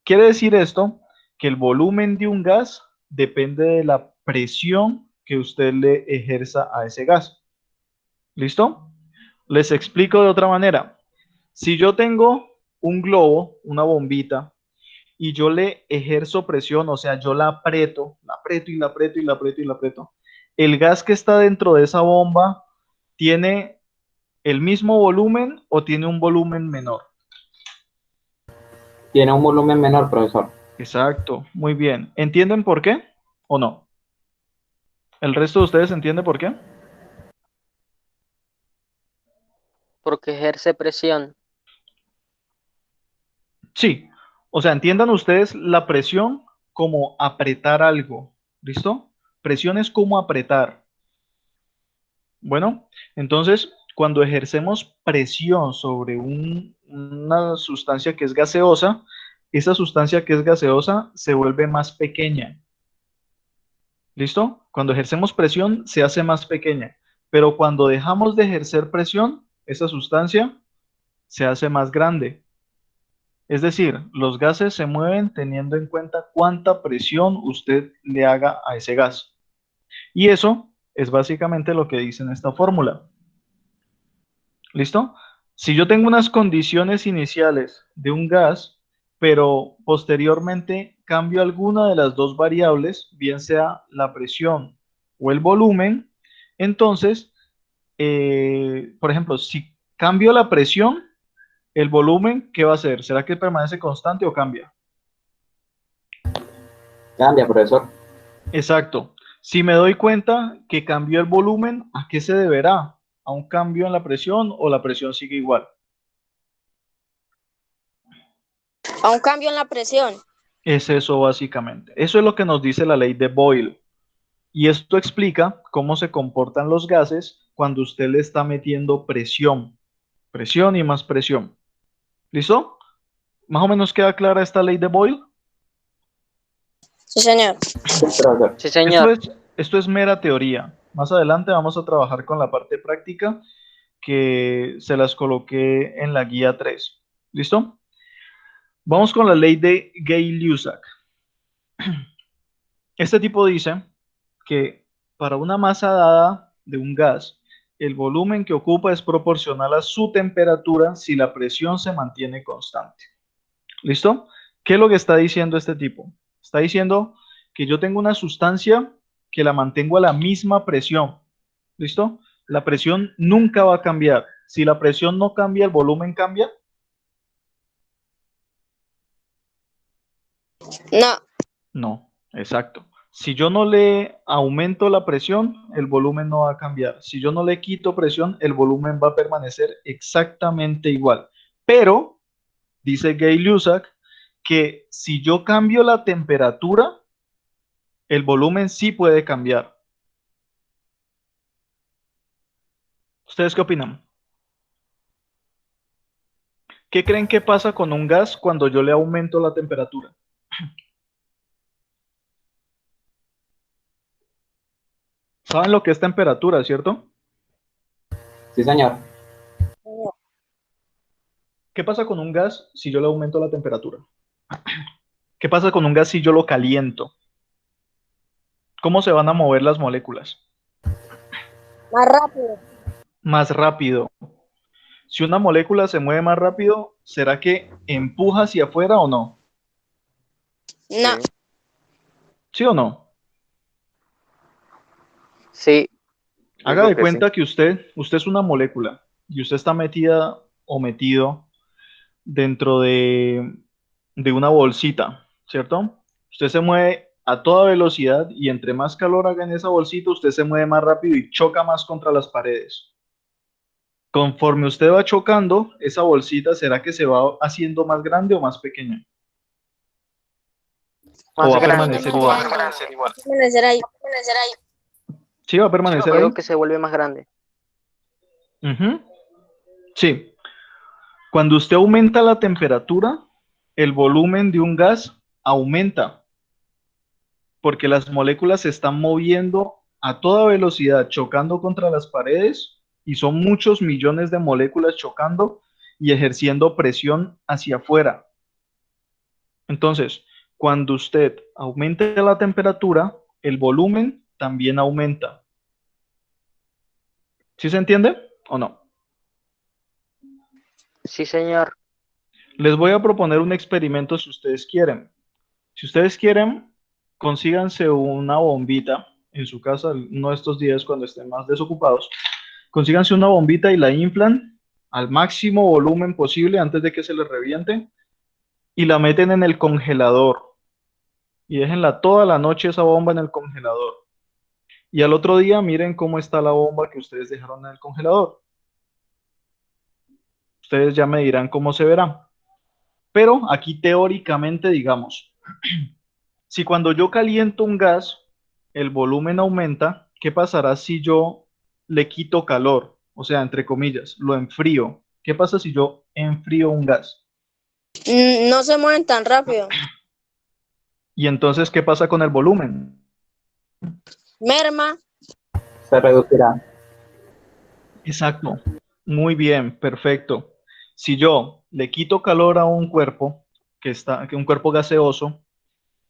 Quiere decir esto que el volumen de un gas depende de la presión que usted le ejerza a ese gas. ¿Listo? Les explico de otra manera. Si yo tengo un globo, una bombita, y yo le ejerzo presión, o sea, yo la aprieto y la aprieto y la aprieto y la aprieto, el gas que está dentro de esa bomba tiene el mismo volumen o tiene un volumen menor. Tiene un volumen menor, profesor. Exacto, muy bien. ¿Entienden por qué o no? ¿El resto de ustedes entiende por qué? Porque ejerce presión. Sí, o sea, entiendan ustedes la presión como apretar algo, ¿listo? Presión es como apretar. Bueno, entonces, cuando ejercemos presión sobre una sustancia que es gaseosa, esa sustancia que es gaseosa se vuelve más pequeña. ¿Listo? Cuando ejercemos presión se hace más pequeña, pero cuando dejamos de ejercer presión, esa sustancia se hace más grande. Es decir, los gases se mueven teniendo en cuenta cuánta presión usted le haga a ese gas. Y eso es básicamente lo que dice en esta fórmula. ¿Listo? Si yo tengo unas condiciones iniciales de un gas, pero posteriormente cambio alguna de las dos variables, bien sea la presión o el volumen, entonces, por ejemplo, si cambio la presión, el volumen, ¿qué va a hacer? ¿Será que permanece constante o cambia? Cambia, profesor. Exacto. Si me doy cuenta que cambió el volumen, ¿a qué se deberá? ¿A un cambio en la presión o la presión sigue igual? A un cambio en la presión. Es eso básicamente. Eso es lo que nos dice la ley de Boyle. Y esto explica cómo se comportan los gases cuando usted le está metiendo presión. Presión y más presión. ¿Listo? ¿Más o menos queda clara esta ley de Boyle? Sí, señor. Sí, profesor. Sí, Esto señor. esto es mera teoría. Más adelante vamos a trabajar con la parte práctica que se las coloqué en la guía 3. ¿Listo? Vamos con la ley de Gay-Lussac. Este tipo dice que para una masa dada de un gas, el volumen que ocupa es proporcional a su temperatura si la presión se mantiene constante. ¿Listo? ¿Qué es lo que está diciendo este tipo? Está diciendo que yo tengo una sustancia que la mantengo a la misma presión. ¿Listo? La presión nunca va a cambiar. Si la presión no cambia, el volumen cambia. No. No, exacto. Si yo no le aumento la presión, el volumen no va a cambiar. Si yo no le quito presión, el volumen va a permanecer exactamente igual. Pero, dice Gay-Lussac, que si yo cambio la temperatura, el volumen sí puede cambiar. ¿Ustedes qué opinan? ¿Qué creen que pasa con un gas cuando yo le aumento la temperatura? ¿Saben lo que es temperatura, cierto? Sí, señor. ¿Qué pasa con un gas si yo le aumento la temperatura? ¿Qué pasa con un gas si yo lo caliento? ¿Cómo se van a mover las moléculas? Más rápido. Más rápido. Si una molécula se mueve más rápido, ¿será que empuja hacia afuera o no? No. ¿Sí o no? Sí. Haga Digo de que sí. cuenta que usted es una molécula y usted está metida o metido dentro de una bolsita, ¿cierto? Usted se mueve a toda velocidad y entre más calor haga en esa bolsita, usted se mueve más rápido y choca más contra las paredes. Conforme usted va chocando, esa bolsita, ¿será que se va haciendo más grande o más pequeña? ¿O Más va a grande. permanecer Más igual? grande. Permanecer ahí. Sí, va a permanecer ahí. Digo que se vuelve más grande. Ujú. Sí. Cuando usted aumenta la temperatura, el volumen de un gas aumenta, porque las moléculas se están moviendo a toda velocidad, chocando contra las paredes, y son muchos millones de moléculas chocando y ejerciendo presión hacia afuera. Entonces, cuando usted aumente la temperatura, el volumen también aumenta. ¿Sí se entiende o no? Sí, señor. Les voy a proponer un experimento si ustedes quieren. Si ustedes quieren, consíganse una bombita en su casa uno de estos días cuando estén más desocupados. Consíganse una bombita y la inflan al máximo volumen posible antes de que se les reviente. y la meten en el congelador y déjenla toda la noche esa bomba en el congelador. Y al otro día miren cómo está la bomba que ustedes dejaron en el congelador. Ustedes ya me dirán cómo se verá. Pero aquí teóricamente digamos, si cuando yo caliento un gas, el volumen aumenta, ¿qué pasará si yo le quito calor? O sea, entre comillas, lo enfrío. ¿Qué pasa si yo enfrío un gas? No se mueven tan rápido. Y entonces, ¿qué pasa con el volumen? Merma. Se reducirá. Exacto. Muy bien, perfecto. Si yo le quito calor a un cuerpo que un cuerpo gaseoso,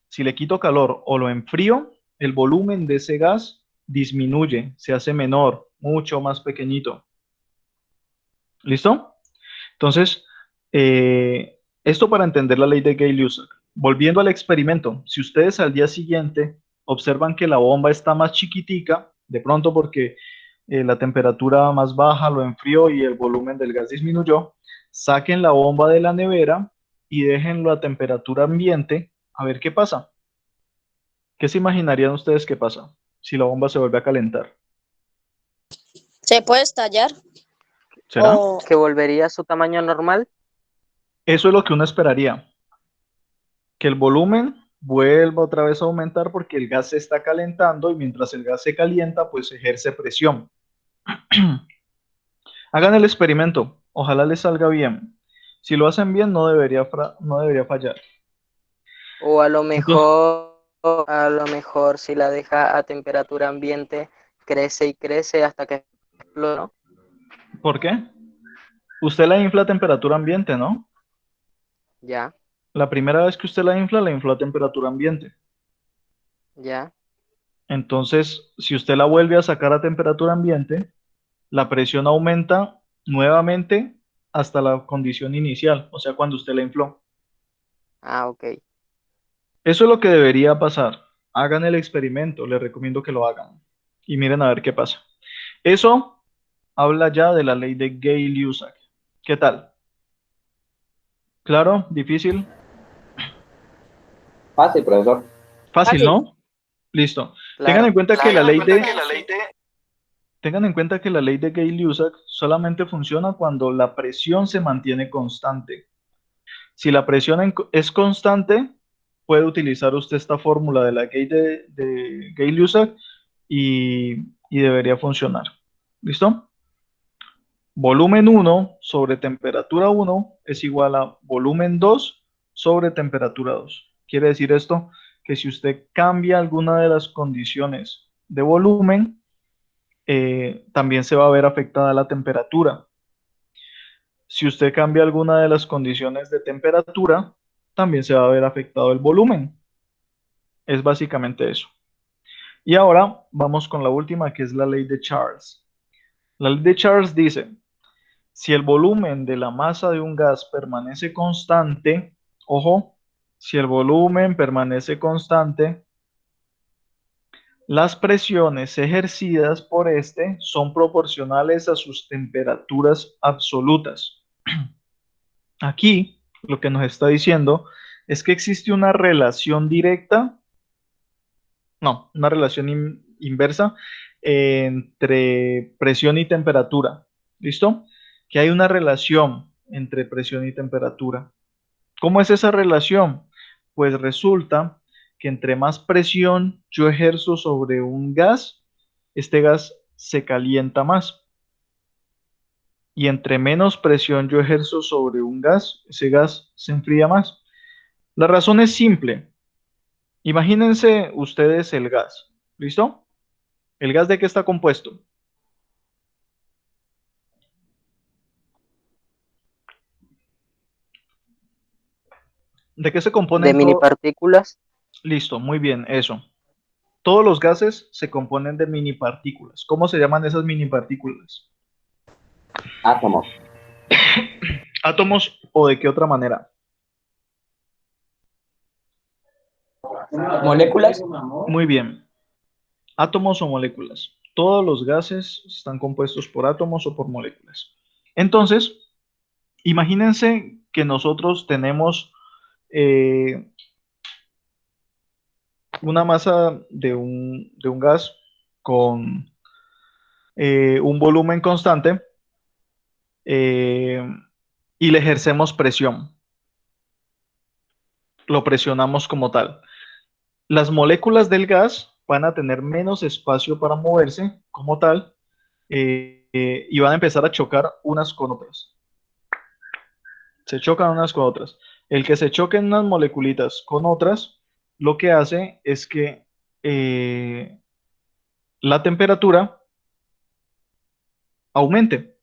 si le quito calor o lo enfrío, el volumen de ese gas disminuye, se hace menor, mucho más pequeñito. ¿Listo? Entonces, esto para entender la ley de Gay-Lussac. Volviendo al experimento, si ustedes al día siguiente observan que la bomba está más chiquitica, de pronto porque la temperatura más baja lo enfrió y el volumen del gas disminuyó, saquen la bomba de la nevera y déjenlo a temperatura ambiente a ver qué pasa. ¿Qué se imaginarían ustedes que pasa si la bomba se vuelve a calentar? Se puede estallar. ¿Será? O Que volvería a su tamaño normal. Eso es lo que uno esperaría, que el volumen vuelva otra vez a aumentar porque el gas se está calentando y mientras el gas se calienta, pues ejerce presión. Hagan el experimento, ojalá les salga bien. Si lo hacen bien, no debería fallar. O Entonces, a lo mejor si la deja a temperatura ambiente, crece y crece hasta que explota, ¿no? ¿por qué? Usted la infla a temperatura ambiente, ¿no? Ya, La primera vez que usted la infló a temperatura ambiente. ya. Entonces, si usted la vuelve a sacar a temperatura ambiente, la presión aumenta nuevamente hasta la condición inicial, o sea, cuando usted la infló. Ah, ok. Eso es lo que debería pasar. Hagan el experimento, les recomiendo que lo hagan y miren a ver qué pasa. Eso habla ya de la ley de Gay-Lussac. ¿Qué tal? ¿Claro? ¿Difícil? Fácil, profesor. Fácil, fácil. ¿no? Listo. Tengan en Claro. cuenta que la ley de Tengan en cuenta que la ley de Gay-Lussac solamente funciona cuando la presión se mantiene constante. Si la presión es constante, puede utilizar usted esta fórmula de la de Gay-Lussac y debería funcionar. ¿Listo? Volumen 1 sobre temperatura 1 es igual a volumen 2 sobre temperatura 2. Quiere decir esto que si usted cambia alguna de las condiciones de volumen, también se va a ver afectada la temperatura. Si usted cambia alguna de las condiciones de temperatura, también se va a ver afectado el volumen. Es básicamente eso. Y ahora vamos con la última, que es la ley de Charles. La ley de Charles dice, si el volumen de la masa de un gas permanece constante, ojo, si el volumen permanece constante, las presiones ejercidas por este son proporcionales a sus temperaturas absolutas. Aquí lo que nos está diciendo es que existe una relación directa, no, una relación inversa entre presión y temperatura. ¿Listo? Que hay una relación entre presión y temperatura. ¿Cómo es esa relación? Pues resulta que entre más presión yo ejerzo sobre un gas, este gas se calienta más. Y entre menos presión yo ejerzo sobre un gas, ese gas se enfría más. La razón es simple. Imagínense ustedes el gas. ¿Listo? ¿El gas de qué está compuesto? ¿De qué se De componen mini todos? partículas. Listo, muy bien, eso. Todos los gases se componen de mini partículas. ¿Cómo se llaman esas mini partículas? Átomos. ¿Átomos o de qué otra manera? Moléculas. Muy bien. Átomos o moléculas. Todos los gases están compuestos por átomos o por moléculas. Entonces, imagínense que nosotros tenemos eh, una masa de un gas con un volumen constante eh, y le ejercemos presión, lo presionamos como tal. Las moléculas del gas van a tener menos espacio para moverse como tal y van a empezar a chocar unas con otras. Se chocan unas con otras. El que se choquen unas moleculitas con otras, lo que hace es que eh, la temperatura aumente.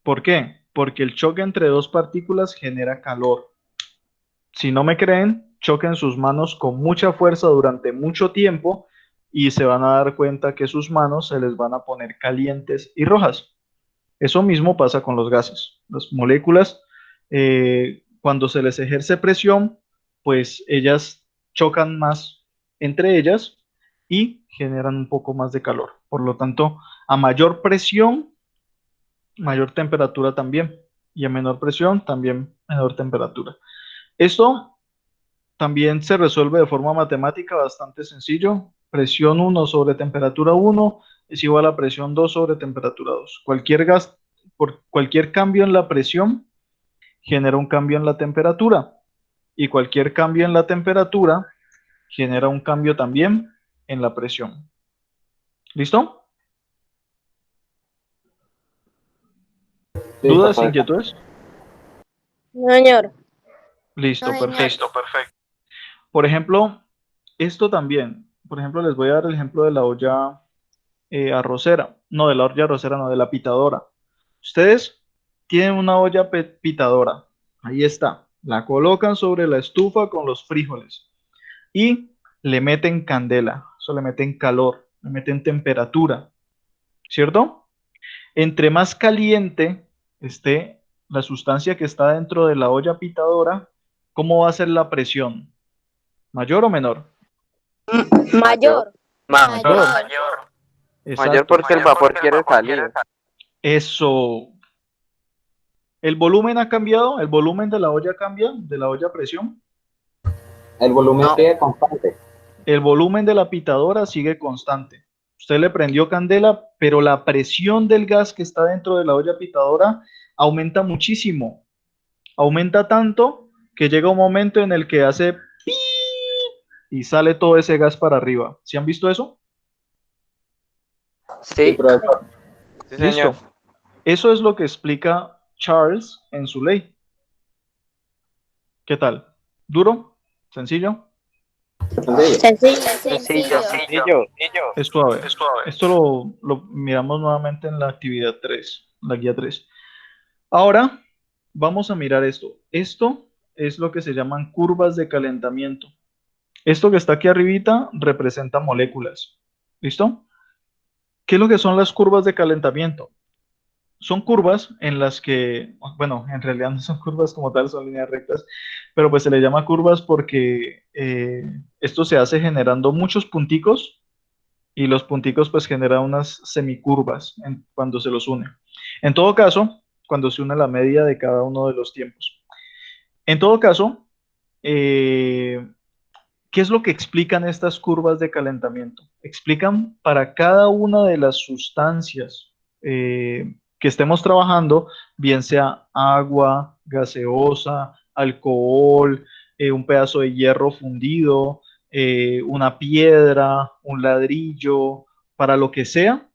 ¿Por qué? Porque el choque entre dos partículas genera calor. Si no me creen, choquen sus manos con mucha fuerza durante mucho tiempo y se van a dar cuenta que sus manos se les van a poner calientes y rojas. Eso mismo pasa con los gases. Las moléculas, cuando se les ejerce presión, pues ellas chocan más entre ellas y generan un poco más de calor. Por lo tanto, a mayor presión, mayor temperatura también. Y a menor presión, también menor temperatura. Esto también se resuelve de forma matemática bastante sencillo. Presión 1 sobre temperatura 1 es igual a presión 2 sobre temperatura 2. Por cualquier cambio en la presión genera un cambio en la temperatura y cualquier cambio en la temperatura genera un cambio también en la presión. ¿Listo? Listo, ¿Dudas, profesor. inquietudes? No, señor. Listo, No, señor. perfecto. Por ejemplo, esto también. Por ejemplo, les voy a dar el ejemplo de la olla arrocera. No, de la olla arrocera, no, de la pitadora. Ustedes tienen una olla pitadora. Ahí está. La colocan sobre la estufa con los frijoles y le meten candela. Eso le meten calor, le meten temperatura, ¿cierto? Entre más caliente esté la sustancia que está dentro de la olla pitadora, ¿cómo va a ser la presión? ¿Mayor o menor? Mayor. Mayor. Mayor. Mayor Exacto. porque el vapor quiere salir. Eso. ¿El volumen ha cambiado? ¿El volumen de la olla cambia? ¿De la olla a presión? El volumen No, sigue constante. El volumen de la pitadora sigue constante. Usted le prendió candela, pero la presión del gas que está dentro de la olla pitadora aumenta muchísimo. Aumenta tanto que llega un momento en el que hace pi y sale todo ese gas para arriba. ¿Sí han visto eso? Sí, sí, profesor. Sí, señor. Listo. Eso es lo que explica Charles en su ley. ¿Qué tal? ¿Duro? ¿Sencillo? Sencillo. Sencillo. Sencillo. Es suave. Esto lo miramos nuevamente en la actividad 3, la guía 3. Ahora vamos a mirar esto. Esto es lo que se llaman curvas de calentamiento. Esto que está aquí arribita representa moléculas. ¿Listo? ¿Qué es lo que son las curvas de calentamiento? Son curvas en las que, bueno, en realidad no son curvas como tal, son líneas rectas, pero pues se le llama curvas porque esto se hace generando muchos punticos y los punticos pues generan unas semicurvas cuando se los une. En todo caso, cuando se une la media de cada uno de los tiempos. En todo caso, eh, ¿qué es lo que explican estas curvas de calentamiento? Explican para cada una de las sustancias que estemos trabajando, bien sea agua, gaseosa, alcohol, un pedazo de hierro fundido, una piedra, un ladrillo, para lo que sea,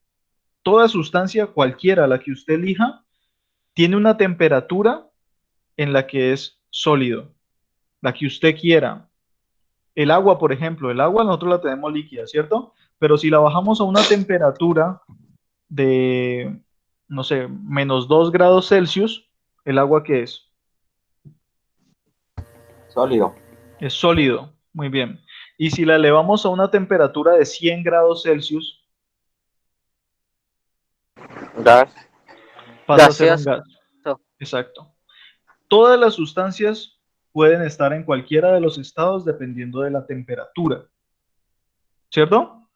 toda sustancia, cualquiera la que usted elija, tiene una temperatura en la que es sólido, la que usted quiera. El agua, por ejemplo, el agua nosotros la tenemos líquida, ¿cierto? Pero si la bajamos a una temperatura de, no sé, -2 grados Celsius, ¿el agua qué es? Sólido. Es sólido, muy bien. Y si la elevamos a una temperatura de 100 grados Celsius, Gas. pasa a ser un gaseoso. gas. Exacto. Todas las sustancias pueden estar en cualquiera de los estados dependiendo de la temperatura, ¿cierto?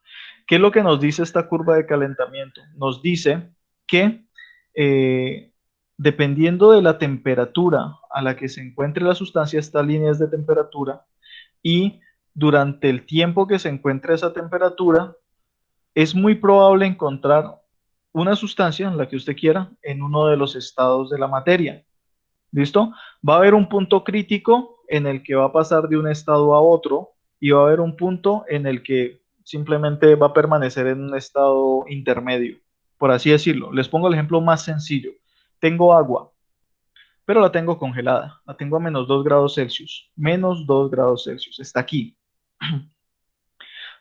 ¿Qué es lo que nos dice esta curva de calentamiento? Nos dice que dependiendo de la temperatura a la que se encuentre la sustancia, estas líneas de temperatura, y durante el tiempo que se encuentre esa temperatura, es muy probable encontrar una sustancia, la que usted quiera, en uno de los estados de la materia. ¿Listo? Va a haber un punto crítico en el que va a pasar de un estado a otro y va a haber un punto en el que simplemente va a permanecer en un estado intermedio, por así decirlo. Les pongo el ejemplo más sencillo. Tengo agua, pero la tengo congelada. La tengo a -2 grados Celsius. -2 grados Celsius. Está aquí.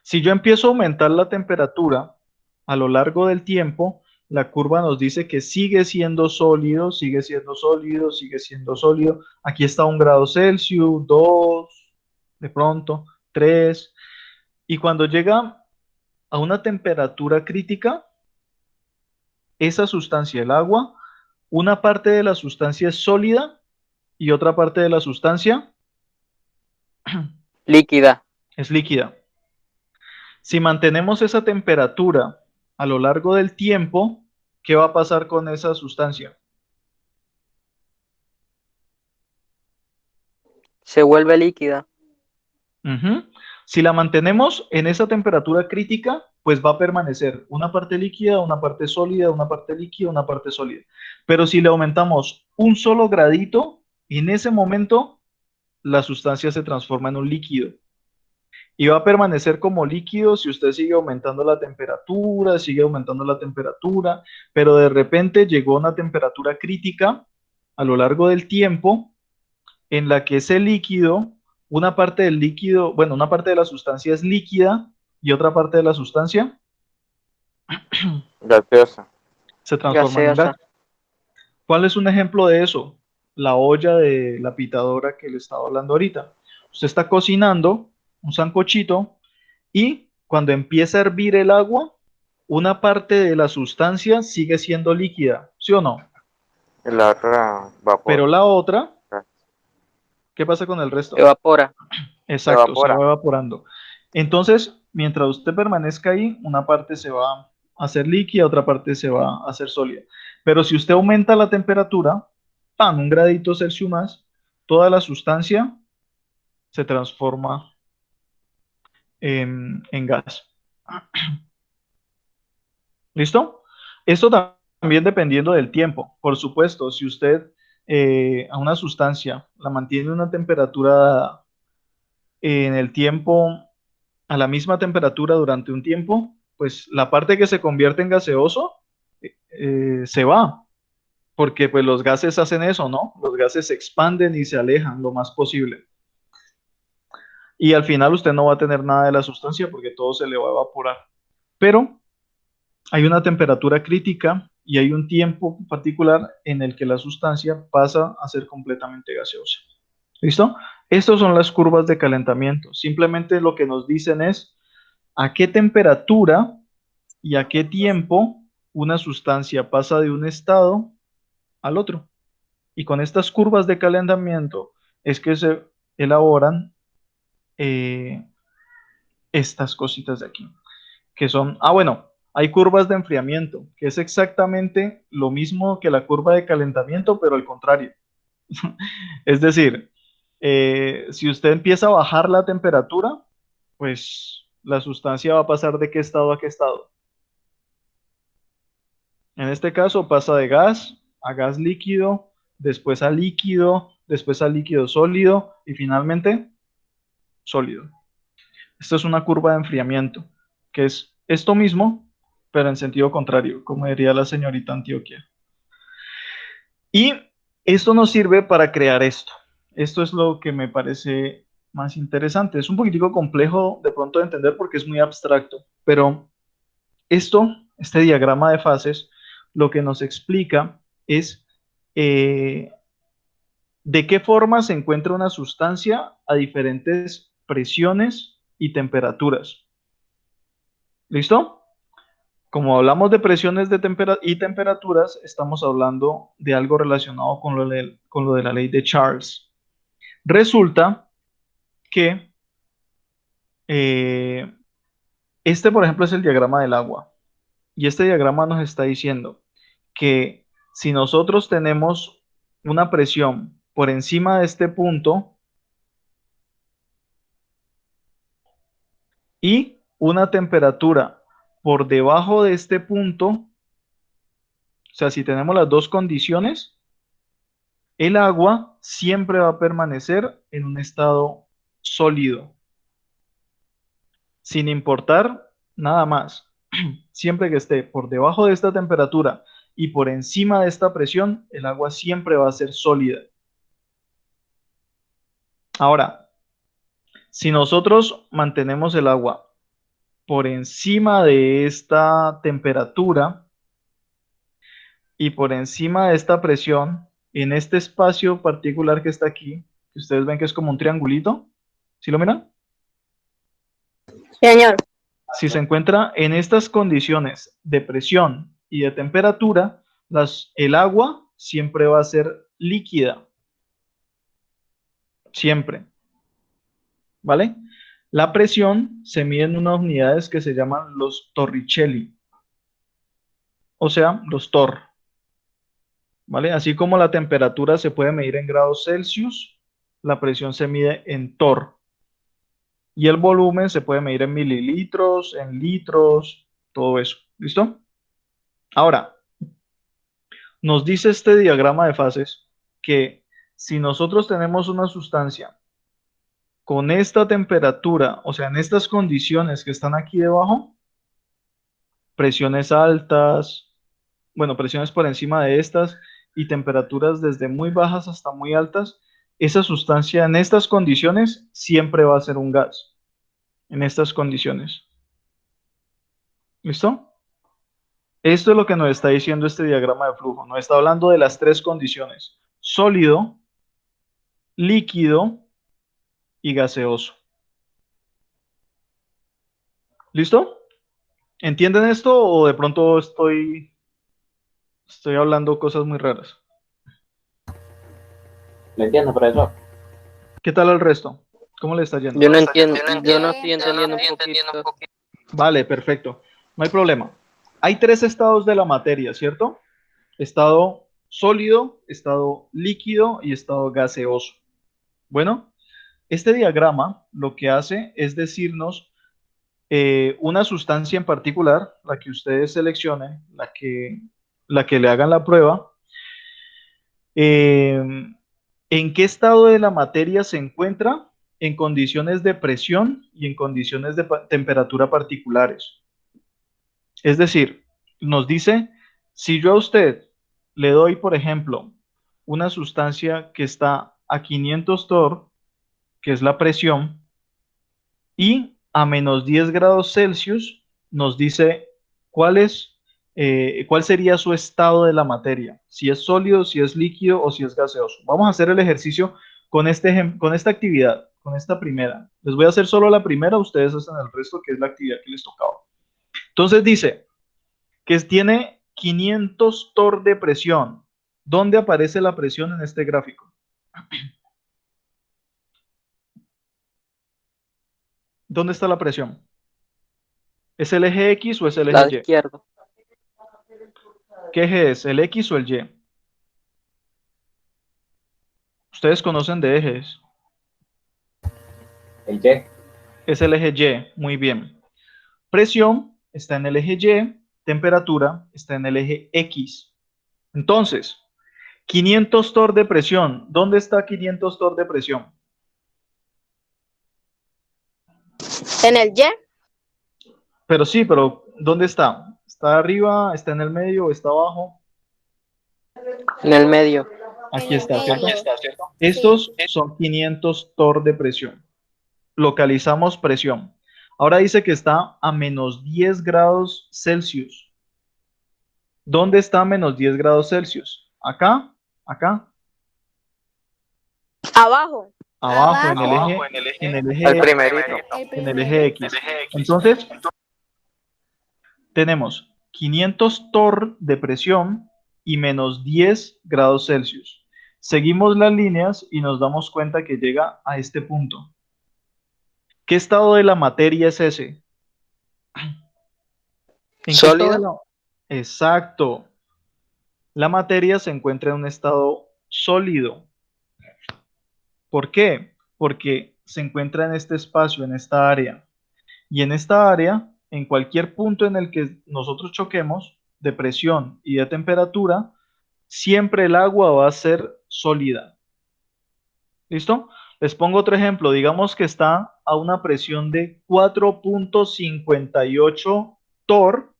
Si yo empiezo a aumentar la temperatura a lo largo del tiempo, la curva nos dice que sigue siendo sólido, sigue siendo sólido, sigue siendo sólido. Aquí está 1 grados Celsius, 2, de pronto, 3. Y cuando llega a una temperatura crítica, esa sustancia, el agua, una parte de la sustancia es sólida y otra parte de la sustancia Líquida. es líquida. Si mantenemos esa temperatura a lo largo del tiempo, ¿qué va a pasar con esa sustancia? Se vuelve líquida. Ujú. Si la mantenemos en esa temperatura crítica, pues va a permanecer una parte líquida, una parte sólida, una parte líquida, una parte sólida. Pero si le aumentamos un solo gradito, en ese momento la sustancia se transforma en un líquido. Y va a permanecer como líquido si usted sigue aumentando la temperatura, pero de repente llegó a una temperatura crítica a lo largo del tiempo en la que ese líquido, una parte del líquido, bueno, una parte de la sustancia es líquida y otra parte de la sustancia Gaseosa. se transforma en un gas. Gaseosa. ¿Cuál es un ejemplo de eso? La olla de la pitadora que le estaba hablando ahorita. Usted está cocinando un sancochito y cuando empieza a hervir el agua, una parte de la sustancia sigue siendo líquida, ¿sí o no? Y la otra vapor. Pero la otra, ¿qué pasa con el resto? Evapora. Exacto, se va evaporando. Entonces, mientras usted permanezca ahí, una parte se va a hacer líquida, otra parte se va a hacer sólida. Pero si usted aumenta la temperatura, ¡pam!, 1 grados Celsius más, toda la sustancia se transforma en gas. ¿Listo? Esto también dependiendo del tiempo. Por supuesto, si usted a una sustancia la mantiene a una temperatura en el tiempo, a la misma temperatura durante un tiempo, pues la parte que se convierte en gaseoso se va, porque pues los gases hacen eso, ¿no? Los gases se expanden y se alejan lo más posible. Y al final usted no va a tener nada de la sustancia porque todo se le va a evaporar. Pero hay una temperatura crítica y hay un tiempo particular en el que la sustancia pasa a ser completamente gaseosa. ¿Listo? Estas son las curvas de calentamiento. Simplemente lo que nos dicen es a qué temperatura y a qué tiempo una sustancia pasa de un estado al otro. Y con estas curvas de calentamiento es que se elaboran estas cositas de aquí, que son, bueno, hay curvas de enfriamiento, que es exactamente lo mismo que la curva de calentamiento, pero al contrario. Es decir, si usted empieza a bajar la temperatura, pues la sustancia va a pasar de qué estado a qué estado. En este caso pasa de gas a gas líquido, después a líquido sólido y finalmente sólido. Esto es una curva de enfriamiento, que es esto mismo, pero en sentido contrario, como diría la señorita Antioquia. Y esto nos sirve para crear esto. Esto es lo que me parece más interesante. Es un poquitico complejo de pronto de entender porque es muy abstracto, pero este diagrama de fases, lo que nos explica es de qué forma se encuentra una sustancia a diferentes presiones y temperaturas. ¿Listo? Como hablamos de presiones y temperaturas, estamos hablando de algo relacionado con lo de la ley de Charles. Resulta que este, por ejemplo, es el diagrama del agua. Y este diagrama nos está diciendo que Si nosotros tenemos una presión por encima de este punto y una temperatura por debajo de este punto, o sea, si tenemos las dos condiciones, el agua siempre va a permanecer en un estado sólido, sin importar nada más. Siempre que esté por debajo de esta temperatura y por encima de esta presión, el agua siempre va a ser sólida. Ahora, si nosotros mantenemos el agua por encima de esta temperatura y por encima de esta presión, en este espacio particular que está aquí, que ustedes ven que es como un triangulito, ¿sí lo miran? Señor. Si se encuentra en estas condiciones de presión y de temperatura, el agua siempre va a ser líquida, siempre, ¿vale? La presión se mide en unas unidades que se llaman los torricelli, o sea, los torr, ¿vale? Así como la temperatura se puede medir en grados Celsius, la presión se mide en torr. Y el volumen se puede medir en mililitros, en litros, todo eso. ¿Listo? Ahora, nos dice este diagrama de fases que si nosotros tenemos una sustancia con esta temperatura, o sea, en estas condiciones que están aquí debajo, presiones altas, bueno, presiones por encima de estas y temperaturas desde muy bajas hasta muy altas, esa sustancia en estas condiciones siempre va a ser un gas, en estas condiciones. ¿Listo? Esto es lo que nos está diciendo este diagrama de flujo. Nos está hablando de las tres condiciones: sólido, líquido y gaseoso. ¿Listo? ¿Entienden esto o de pronto estoy hablando cosas muy raras? ¿Lo entiendo, profesor? ¿Qué tal el resto? ¿Cómo le está yendo? Yo no entiendo, yo no estoy entendiendo un poquito. Vale, perfecto. No hay problema. Hay tres estados de la materia, ¿cierto? Estado sólido, estado líquido y estado gaseoso. Bueno, este diagrama lo que hace es decirnos una sustancia en particular, la que ustedes seleccionen, la que le hagan la prueba, eh, en qué estado de la materia se encuentra en condiciones de presión y en condiciones de temperatura particulares. Es decir, nos dice, si yo a usted le doy, por ejemplo, una sustancia que está a 500 torr, que es la presión, y a menos 10 grados Celsius, nos dice cuál sería su estado de la materia, si es sólido, si es líquido o si es gaseoso. Vamos a hacer el ejercicio con esta actividad, con esta primera. Les voy a hacer solo la primera, ustedes hacen el resto, que es la actividad que les tocaba. Entonces dice que tiene 500 torr de presión. ¿Dónde aparece la presión en este gráfico? ¿Dónde está la presión? ¿Es el eje X o es el eje Lado Y? izquierdo. ¿Qué eje es? ¿El X o el Y? Ustedes conocen de ejes. El Y. Es el eje Y. Muy bien. Presión está en el eje Y. Temperatura está en el eje X. Entonces, 500 torr de presión. ¿Dónde está 500 torr de presión? En el Y. Pero sí, pero ¿dónde está? ¿Está arriba? ¿Está en el medio? ¿Está abajo? En el medio. Aquí En el está, ¿cierto? medio. Estos son 500 torr de presión. Localizamos presión. Ahora dice que está a menos 10 grados Celsius. ¿Dónde está a menos 10 grados Celsius? ¿Acá? ¿Acá? Abajo. Abajo, en el eje, en el El eje, primerito. en el eje X. Entonces, tenemos 500 torr de presión y menos 10 grados Celsius. Seguimos las líneas y nos damos cuenta que llega a este punto. ¿Qué estado de la materia es ese? ¿En qué estado de ¿Sólido? la... Exacto. la materia se encuentra en un estado sólido. ¿Por qué? Porque se encuentra en este espacio, en esta área. Y en esta área, en cualquier punto en el que nosotros choquemos, de presión y de temperatura, siempre el agua va a ser sólida. ¿Listo? Les pongo otro ejemplo. Digamos que está a una presión de 4.58 torr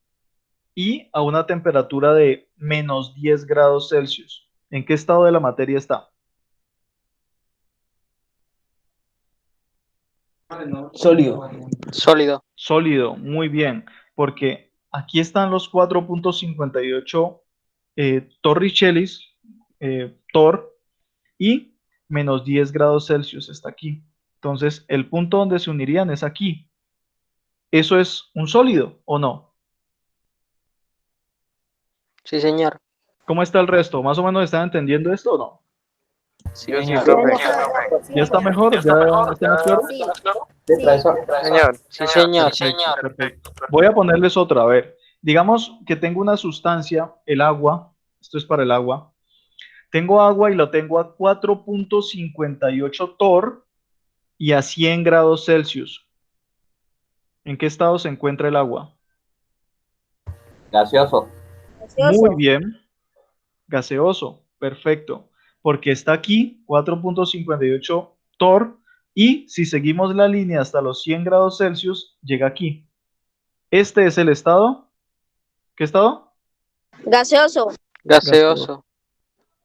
y a una temperatura de menos 10 grados Celsius. ¿En qué estado de la materia está? Sólido. Sólido. Sólido, muy bien, porque aquí están los 4.58 torricellis, torr, y menos 10 grados Celsius está aquí. Entonces, el punto donde se unirían es aquí. ¿Eso es un sólido o no? Sí, señor. ¿Cómo está el resto? ¿Más o menos están entendiendo esto o no? Sí, Sí, señor. profe. ¿Ya está mejor? ¿Ya está más claro? Sí, profesor. Señor. Sí, señor. Perfecto, perfecto. Voy a ponerles otra, a ver. Digamos que tengo una sustancia, el agua, esto es para el agua. Tengo agua y lo tengo a 4.58 torr y a 100 grados Celsius. ¿En qué estado se encuentra el agua? Gaseoso. Muy bien, gaseoso, perfecto, porque está aquí 4.58 torr y si seguimos la línea hasta los 100 grados Celsius, llega aquí. Este es el estado. ¿Qué estado? Gaseoso. Gaseoso.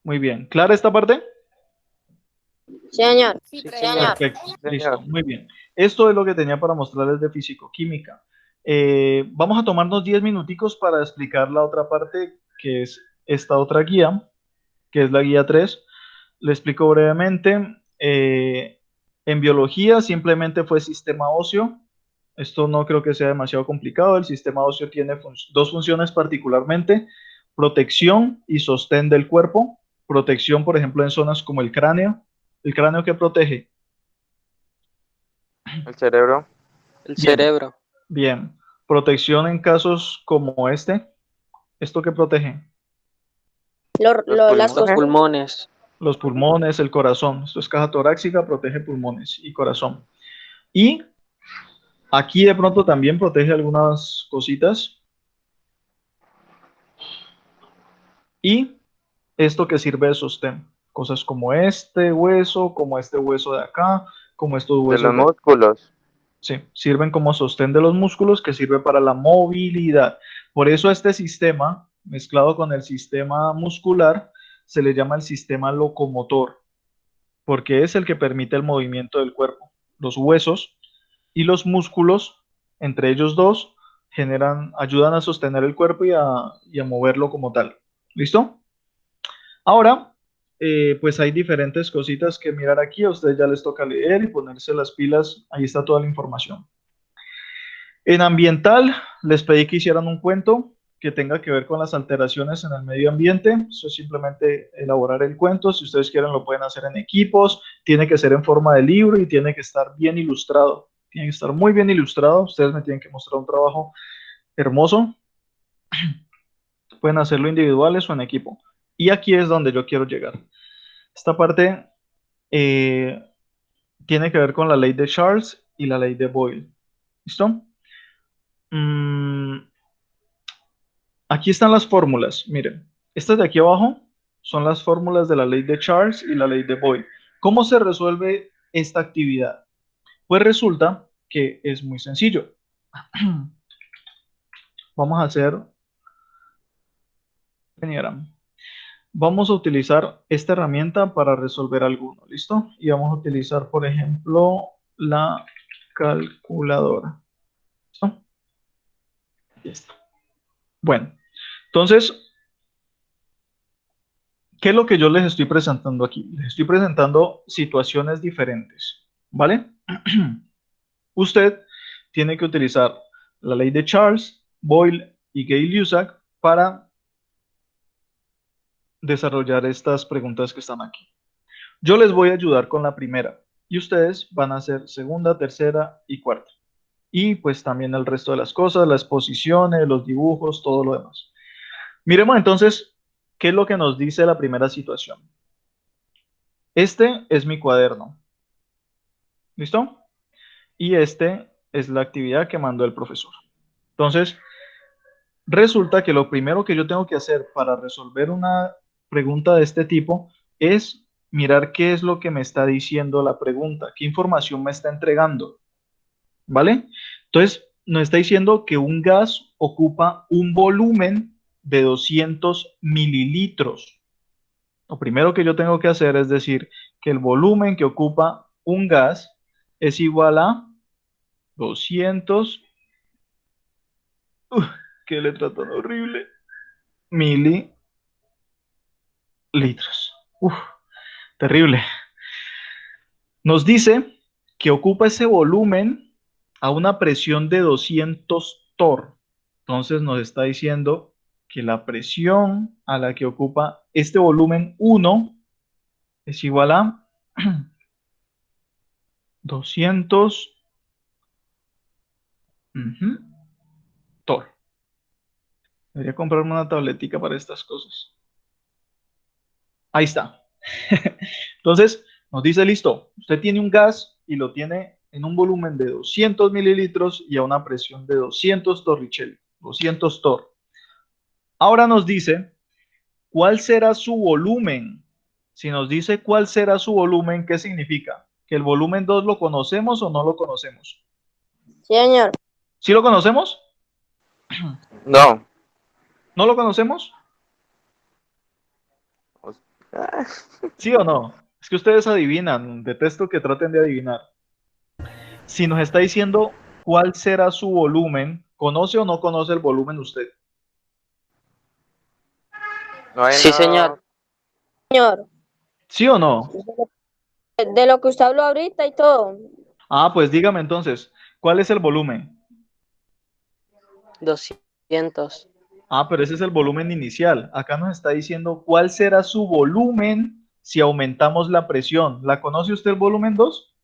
Muy bien. ¿Clara esta parte? Sí, señor. Sí, señor. Perfecto, Señor. listo, muy bien. Esto es lo que tenía para mostrarles de físico-química. Vamos a tomarnos 10 minuticos para explicar la otra parte, que es esta otra guía, que es la guía 3. Le explico brevemente. En biología simplemente fue sistema óseo. Esto no creo que sea demasiado complicado. El sistema óseo tiene dos funciones particularmente: protección y sostén del cuerpo. Protección, por ejemplo, en zonas como el cráneo. ¿El cráneo qué protege? El cerebro. El Bien, cerebro. bien. Protección en casos como este. ¿Esto qué protege? Las Los cosas. pulmones. Los pulmones, el corazón. Esto es caja torácica, protege pulmones y corazón. Y aquí de pronto también protege algunas cositas. Y esto que sirve de sostén. Cosas como este hueso de acá, como estos De los huesos de acá. músculos. Sí, sirven como sostén de los músculos, que sirve para la movilidad. Por eso este sistema, mezclado con el sistema muscular, se le llama el sistema locomotor, porque es el que permite el movimiento del cuerpo. Los huesos y los músculos, entre ellos dos, ayudan a sostener el cuerpo y a moverlo como tal. ¿Listo? Ahora, pues hay diferentes cositas que mirar aquí. A ustedes ya les toca leer y ponerse las pilas. Ahí está toda la información. En ambiental, les pedí que hicieran un cuento que tenga que ver con las alteraciones en el medio ambiente. Eso es simplemente elaborar el cuento. Si ustedes quieren, lo pueden hacer en equipos. Tiene que ser en forma de libro y tiene que estar bien ilustrado. Tiene que estar muy bien ilustrado. Ustedes me tienen que mostrar un trabajo hermoso. Pueden hacerlo individuales o en equipo. Y aquí es donde yo quiero llegar. Esta parte eh, tiene que ver con la ley de Charles y la ley de Boyle. ¿Listo? Aquí están las fórmulas. Miren, estas de aquí abajo son las fórmulas de la ley de Charles y la ley de Boyle. ¿Cómo se resuelve esta actividad? Pues resulta que es muy sencillo. Vamos a hacer, vamos a utilizar esta herramienta para resolver alguno, ¿listo? Y vamos a utilizar, por ejemplo, la calculadora. ¿Listo? Aquí está. Bueno, entonces, ¿qué es lo que yo les estoy presentando aquí? Les estoy presentando situaciones diferentes, ¿vale? Usted tiene que utilizar la ley de Charles, Boyle y Gay-Lussac para desarrollar estas preguntas que están aquí. Yo les voy a ayudar con la primera y ustedes van a hacer segunda, tercera y cuarta. Y pues también el resto de las cosas, las posiciones, los dibujos, todo lo demás. Miremos entonces ¿qué es lo que nos dice la primera situación? Este es mi cuaderno. ¿Listo? Y este es la actividad que mandó el profesor. Entonces, resulta que lo primero que yo tengo que hacer para resolver una pregunta de este tipo es mirar qué es lo que me está diciendo la pregunta, qué información me está entregando, ¿vale? Entonces, nos está diciendo que un gas ocupa un volumen de 200 mililitros. Lo primero que yo tengo que hacer es decir que el volumen que ocupa un gas es igual a 200, qué letra tan horrible, mililitros. Uf, terrible. Nos dice que ocupa ese volumen a una presión de 200 torr. Entonces nos está diciendo que la presión a la que ocupa este volumen 1 es igual a 200 torr. Debería comprarme una tabletica para estas cosas. Ahí está. Entonces, nos dice, listo, usted tiene un gas y lo tiene en un volumen de 200 mililitros y a una presión de 200 torricelli, 200 torr. Ahora nos dice, ¿cuál será su volumen? Si nos dice cuál será su volumen, ¿qué significa? ¿Que el volumen 2 lo conocemos o no lo conocemos? Sí, señor. ¿Sí lo conocemos? No. ¿No lo conocemos? Ah, ¿Sí o no? Es que ustedes adivinan, detesto que traten de adivinar. Si nos está diciendo cuál será su volumen, ¿conoce o no conoce el volumen usted? no hay Sí, nada. señor. Señor, ¿Sí o no? de lo que usted habló ahorita y todo. Ah, pues dígame entonces, ¿cuál es el volumen? 200. Ah, pero ese es el volumen inicial. Acá nos está diciendo cuál será su volumen si aumentamos la presión. ¿La conoce usted el volumen 2?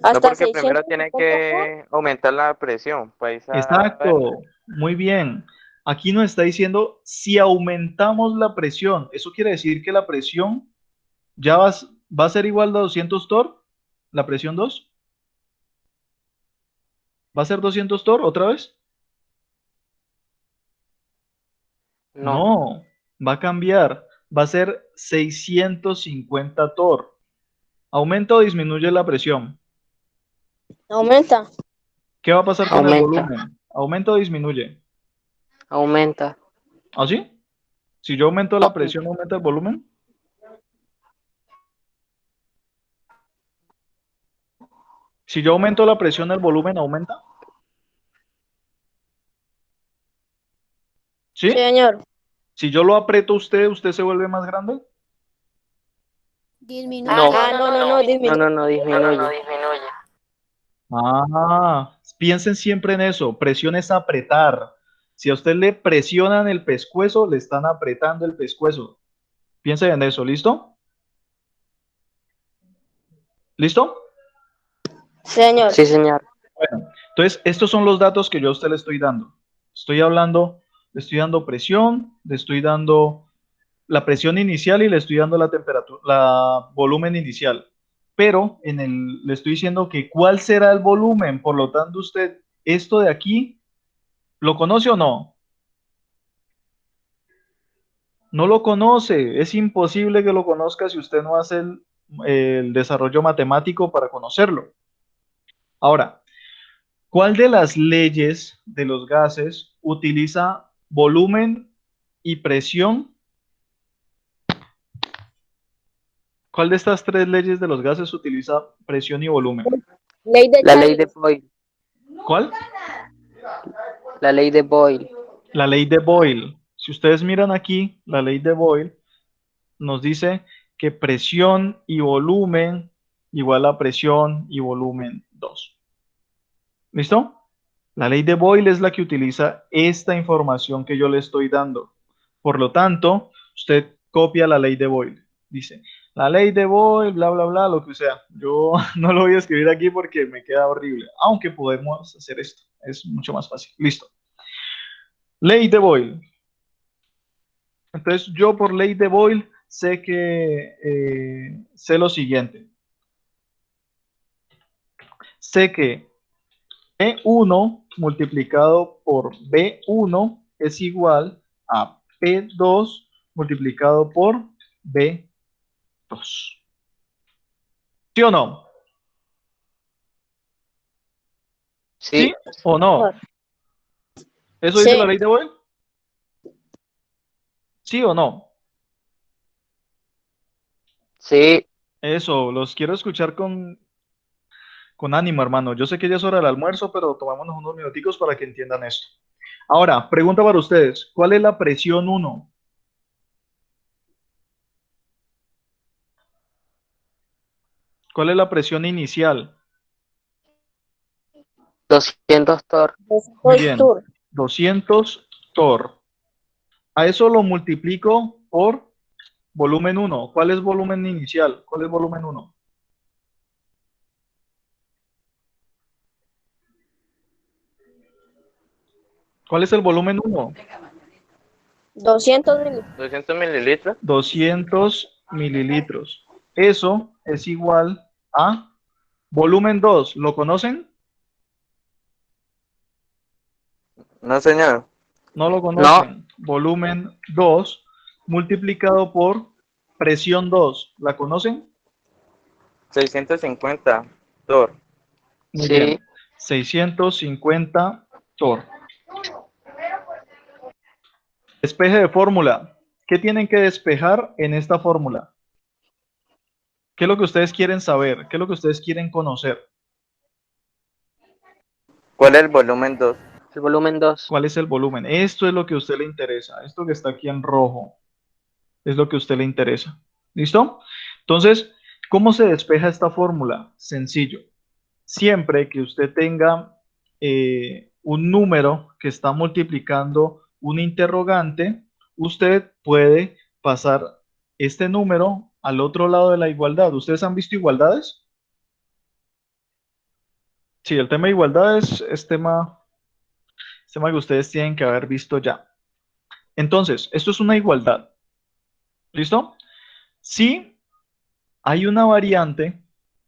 No, Hasta porque primero 650 tiene torr. que aumentar la presión. Pues Exacto, muy bien. Aquí nos está diciendo si aumentamos la presión. Eso quiere decir que la presión ya va a ser igual a 200 torr, la presión 2. ¿Va a ser 200 torr otra vez? No. No, va a cambiar. Va a ser 650 torr. ¿Aumenta o disminuye la presión? Aumenta. ¿Qué va a pasar con el Aumenta. volumen? ¿Aumenta o disminuye? Aumenta. ¿Ah, sí? Si yo aumento la presión, ¿aumenta el volumen? Si yo aumento la presión, ¿el volumen aumenta? Sí, ¿Sí? señor. Si yo lo aprieto a usted, ¿usted se vuelve más grande? No. Ah, no, No, disminuye. no, disminuye. Ah, piensen siempre en eso. Presión es apretar. Si a usted le presionan el pescuezo, le están apretando el pescuezo. Piensen en eso, ¿listo? ¿Listo? Sí, señor. Sí, señor. Bueno, entonces estos son los datos que yo a usted le estoy dando. Estoy hablando, le estoy dando presión, le estoy dando la presión inicial y le estoy dando la temperatura, la volumen inicial. Pero le estoy diciendo que cuál será el volumen. Por lo tanto, usted, esto de aquí, ¿lo conoce o no? No lo conoce. Es imposible que lo conozca si usted no hace el desarrollo matemático para conocerlo. Ahora, ¿cuál de las leyes de los gases utiliza volumen y presión? ¿Cuál de estas tres leyes de los gases utiliza presión y volumen? Ley de La ley Charles. de Boyle. ¿Cuál? La ley de Boyle. La ley de Boyle. Si ustedes miran aquí, la ley de Boyle nos dice que presión y volumen igual a presión y volumen 2. ¿Listo? La ley de Boyle es la que utiliza esta información que yo le estoy dando. Por lo tanto, usted copia la ley de Boyle. Dice, la ley de Boyle, bla, bla, bla, lo que sea. Yo no lo voy a escribir aquí porque me queda horrible. Aunque podemos hacer esto. Es mucho más fácil. Listo. Ley de Boyle. Entonces, yo por ley de Boyle sé que sé lo siguiente. Sé que P1 multiplicado por B1 es igual a P2 multiplicado por B2. ¿Sí o no? ¿Sí Sí, o no? ¿Eso dice la Sí. ley de Boyle? ¿Sí o no? sí. Eso, los quiero escuchar con ánimo, hermano. Yo sé que ya es hora del almuerzo, pero tomémonos unos minuticos para que entiendan esto. Ahora, pregunta para ustedes. ¿Cuál es la presión 1? ¿Cuál es la presión inicial? 200 Thor. Muy Después bien. tour. 200 torr. A eso lo multiplico por volumen 1. ¿Cuál es volumen inicial? ¿Cuál es volumen 1? ¿Cuál es el volumen 1? 200 mil. 200 mililitros. 200 mililitros. Eso es igual a volumen 2. ¿Lo conocen? No, señor. No lo No, conocen. Volumen 2 multiplicado por presión 2. ¿La conocen? 650 Thor. Muy sí. bien. 650 torr. Despeje de fórmula. ¿Qué tienen que despejar en esta fórmula? ¿Qué es lo que ustedes quieren saber? ¿Qué es lo que ustedes quieren conocer? ¿Cuál es el volumen 2? El volumen 2. ¿Cuál es el volumen? Esto es lo que a usted le interesa. Esto que está aquí en rojo es lo que a usted le interesa. ¿Listo? Entonces, ¿cómo se despeja esta fórmula? Sencillo. Siempre que usted tenga un número que está multiplicando un interrogante, usted puede pasar este número al otro lado de la igualdad. ¿Ustedes han visto igualdades? Sí, el tema de igualdades es tema que ustedes tienen que haber visto ya. Entonces, esto es una igualdad. ¿Listo? Si hay una variante,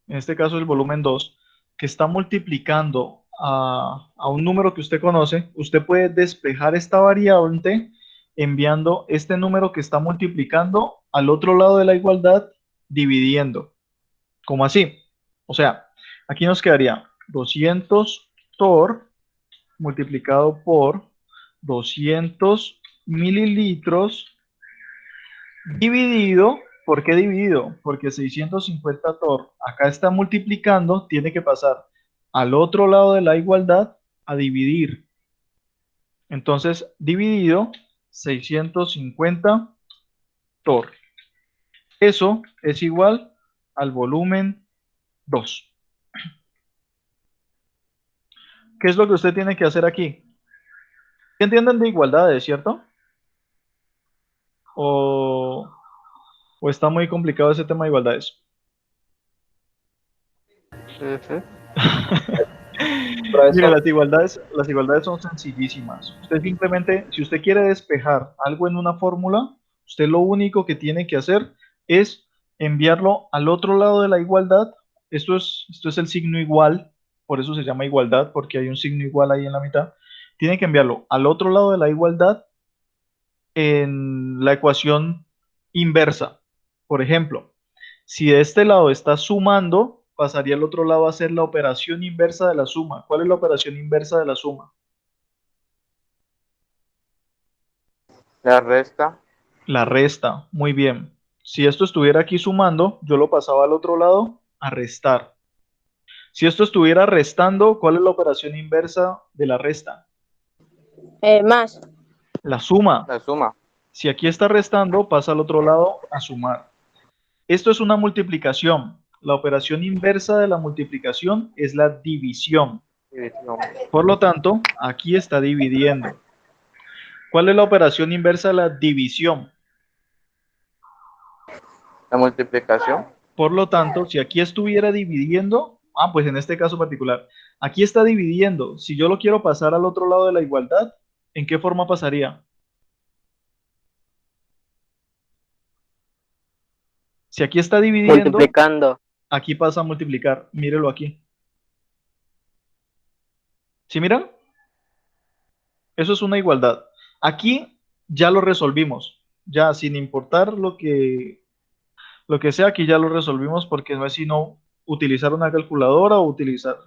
en este caso el volumen 2, que está multiplicando a un número que usted conoce, usted puede despejar esta variante enviando este número que está multiplicando al otro lado de la igualdad, dividiendo. ¿Cómo así? O sea, aquí nos quedaría 200 torr multiplicado por 200 mililitros dividido. ¿Por qué dividido? Porque 650 torr acá está multiplicando, tiene que pasar al otro lado de la igualdad a dividir. Entonces, dividido 650 torr. Eso es igual al volumen 2. ¿Qué es lo que usted tiene que hacer aquí? ¿Qué entienden de igualdades, cierto? ¿O, o está muy complicado ese tema de igualdades? Ujú. Mire, Profesor, las igualdades son sencillísimas. Usted simplemente, si usted quiere despejar algo en una fórmula, usted lo único que tiene que hacer es enviarlo al otro lado de la igualdad. Esto es el signo igual, por eso se llama igualdad, porque hay un signo igual ahí en la mitad. Tiene que enviarlo al otro lado de la igualdad en la ecuación inversa. Por ejemplo, si de este lado está sumando, pasaría al otro lado a hacer la operación inversa de la suma. ¿Cuál es la operación inversa de la suma? La resta. La resta. Muy bien. Si esto estuviera aquí sumando, yo lo pasaba al otro lado a restar. Si esto estuviera restando, ¿cuál es la operación inversa de la resta? Más. La suma. La suma. Si aquí está restando, pasa al otro lado a sumar. Esto es una multiplicación. La operación inversa de la multiplicación es la división. División. Por lo tanto, aquí está dividiendo. ¿Cuál es la operación inversa de la división? La multiplicación. Por lo tanto, si aquí estuviera dividiendo, pues en este caso particular, aquí está dividiendo. Si yo lo quiero pasar al otro lado de la igualdad, ¿En qué forma pasaría? Si aquí está dividiendo, Multiplicando. aquí pasa a multiplicar. Mírelo aquí. ¿Sí miran? Eso es una igualdad. Aquí ya lo resolvimos. Ya sin importar lo que sea, aquí ya lo resolvimos porque no es sino utilizar una calculadora o utilizar,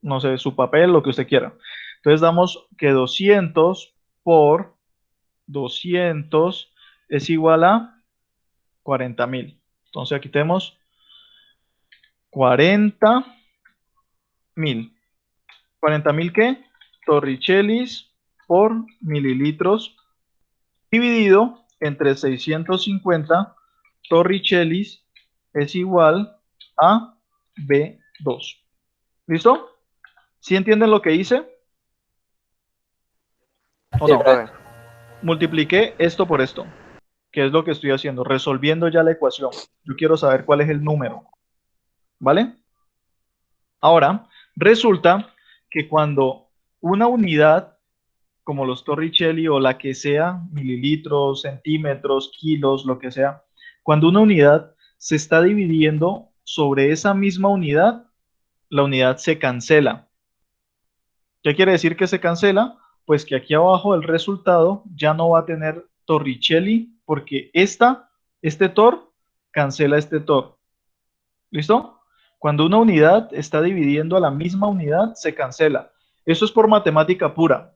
no sé, su papel, lo que usted quiera. Entonces damos que 200 por 200 es igual a 40.000. Entonces aquí tenemos 40.000. ¿40.000 qué? Torricellis por mililitros dividido entre 650 torricellis es igual a B2. ¿Listo? ¿Sí entienden lo que hice? ¿O Sí, no? profe. Multipliqué esto por esto, que es lo que estoy haciendo, resolviendo ya la ecuación. Yo quiero saber cuál es el número, ¿vale? Ahora, resulta que cuando una unidad, como los Torricelli o la que sea, mililitros, centímetros, kilos, lo que sea, cuando una unidad se está dividiendo sobre esa misma unidad, la unidad se cancela. ¿Qué quiere decir que se cancela? Pues que aquí abajo el resultado ya no va a tener Torricelli porque este tor cancela este tor. ¿Listo? Cuando una unidad está dividiendo a la misma unidad, se cancela. Eso es por matemática pura.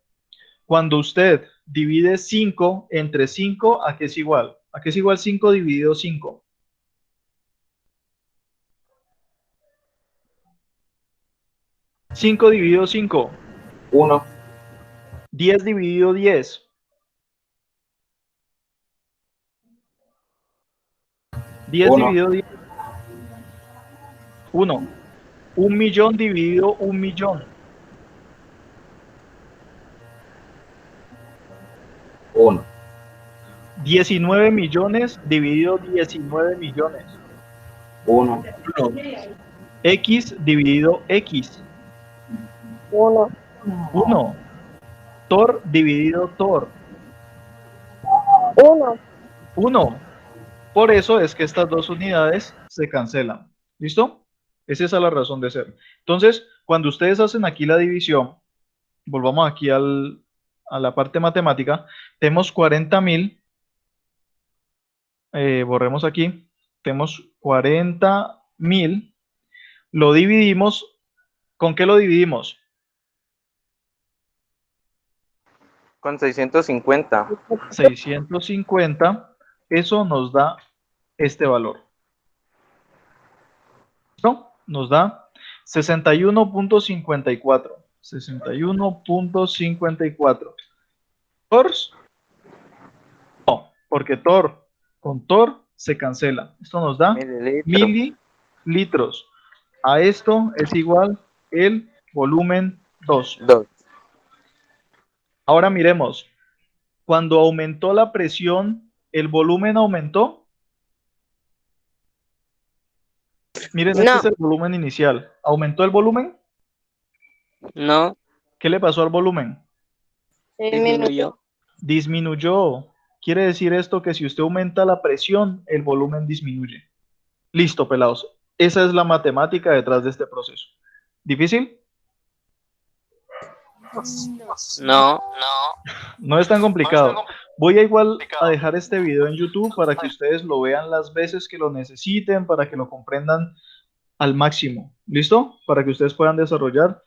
Cuando usted divide 5 entre 5, ¿a qué es igual? ¿A qué es igual 5 dividido 5? 5 dividido 5. 1, 10 dividido 10. 10 1, dividido 10. 1. 1.000.000 dividido 1.000.000. 1, 19 millones dividido 19 millones. 1, X dividido X. 1, 1. Tor dividido Tor. 1. 1. Por eso es que estas dos unidades se cancelan. ¿Listo? Esa es la razón de ser. Entonces, cuando ustedes hacen aquí la división, volvamos aquí a la parte matemática, tenemos 40.000, borremos aquí, tenemos 40.000, lo dividimos, ¿con qué lo dividimos? Con 650. 650, eso nos da este valor. ¿Listo? Nos da 61.54. 61.54. ¿Tors? No, porque Tor con Tor se cancela. Esto nos da Mililitro. mililitros. A esto es igual el volumen 2. 2. Ahora miremos. Cuando aumentó la presión, ¿el volumen aumentó? Miren, este No. es el volumen inicial. ¿Aumentó el volumen? No. ¿Qué le pasó al volumen? Disminuyó. Disminuyó. Quiere decir esto que si usted aumenta la presión, el volumen disminuye. Listo, pelados. Esa es la matemática detrás de este proceso. ¿Difícil? No. No es tan complicado. Voy a igual a dejar este video en YouTube para que ustedes lo vean las veces que lo necesiten, para que lo comprendan al máximo. ¿Listo? Para que ustedes puedan desarrollar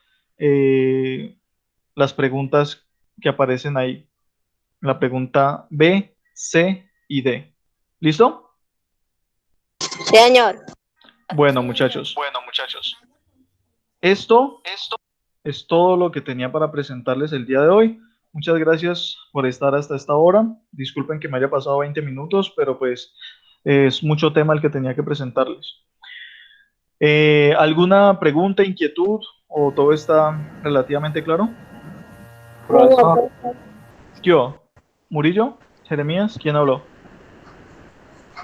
las preguntas que aparecen ahí. La pregunta B, C y D. ¿Listo? Señor. Bueno, muchachos. Esto es todo lo que tenía para presentarles el día de hoy. Muchas gracias por estar hasta esta hora. Disculpen que me haya pasado 20 minutos, pero pues es mucho tema el que tenía que presentarles. ¿Alguna pregunta, inquietud o todo está relativamente claro? profesor, Yo, Murillo, Jeremías, ¿quién habló?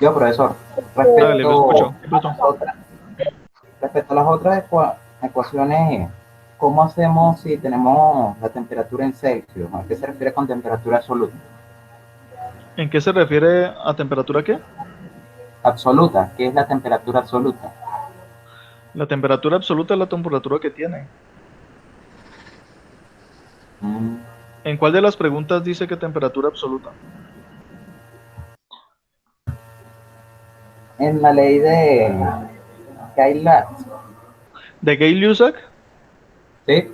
yo, profesor, Hágale, lo escucho. ¿Qué pasó? respecto a las otras ecuaciones ¿cómo hacemos si tenemos la temperatura en Celsius? ¿A qué se refiere con temperatura absoluta? ¿En qué se refiere a temperatura qué? Absoluta, ¿qué es la temperatura absoluta? La temperatura absoluta es la temperatura que tiene. Mm, ¿En cuál de las preguntas dice que temperatura absoluta? En la ley de Gay-Lussac, ¿De Gay-Lussac? ¿sí?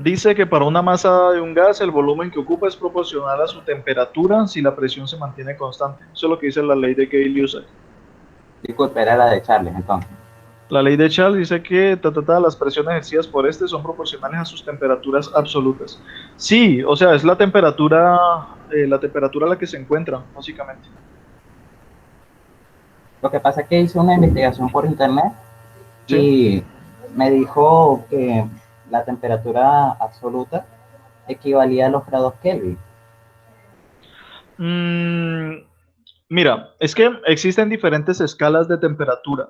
Dice que para una masa de un gas el volumen que ocupa es proporcional a su temperatura si la presión se mantiene constante. Eso es lo que dice la ley de Gay-Lussac. Disculpe, era la de Charles, entonces. La ley de Charles dice que las presiones ejercidas por este son proporcionales a sus temperaturas absolutas. Sí, o sea, es la temperatura a la que se encuentra, básicamente. Lo que pasa es que hice una investigación por internet ¿Sí? y me dijo que la temperatura absoluta equivalía a los grados Kelvin. Mm, Mira, es que existen diferentes escalas de temperatura,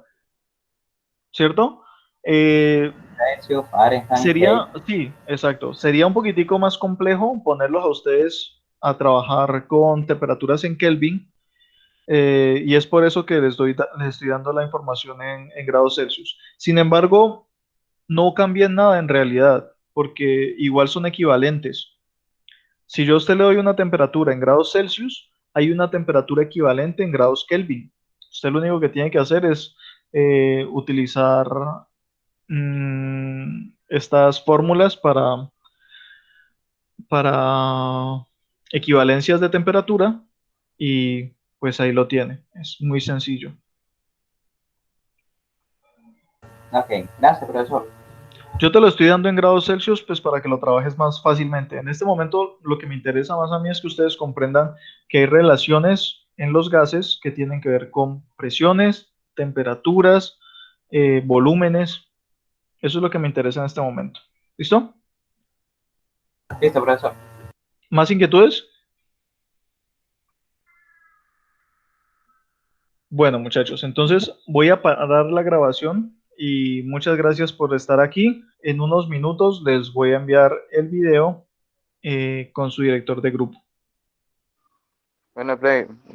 ¿cierto? Eh, Celsius, Fahrenheit, Sería, sí, exacto. Sería un poquitico más complejo ponerlos a ustedes a trabajar con temperaturas en Kelvin, y es por eso que les estoy dando la información en grados Celsius. Sin embargo, no cambian nada en realidad, porque igual son equivalentes. Si yo a usted le doy una temperatura en grados Celsius, hay una temperatura equivalente en grados Kelvin. Usted lo único que tiene que hacer es utilizar estas fórmulas para equivalencias de temperatura y pues ahí lo tiene. Es muy sencillo. Ok, gracias, profesor. Yo te lo estoy dando en grados Celsius pues para que lo trabajes más fácilmente. En este momento lo que me interesa más a mí es que ustedes comprendan que hay relaciones en los gases que tienen que ver con presiones, temperaturas, volúmenes. Eso es lo que me interesa en este momento. ¿Listo? Listo, profesor. ¿Más inquietudes? Bueno, muchachos, entonces voy a parar la grabación y muchas gracias por estar aquí. En unos minutos les voy a enviar el video con su director de grupo. Bueno, Play,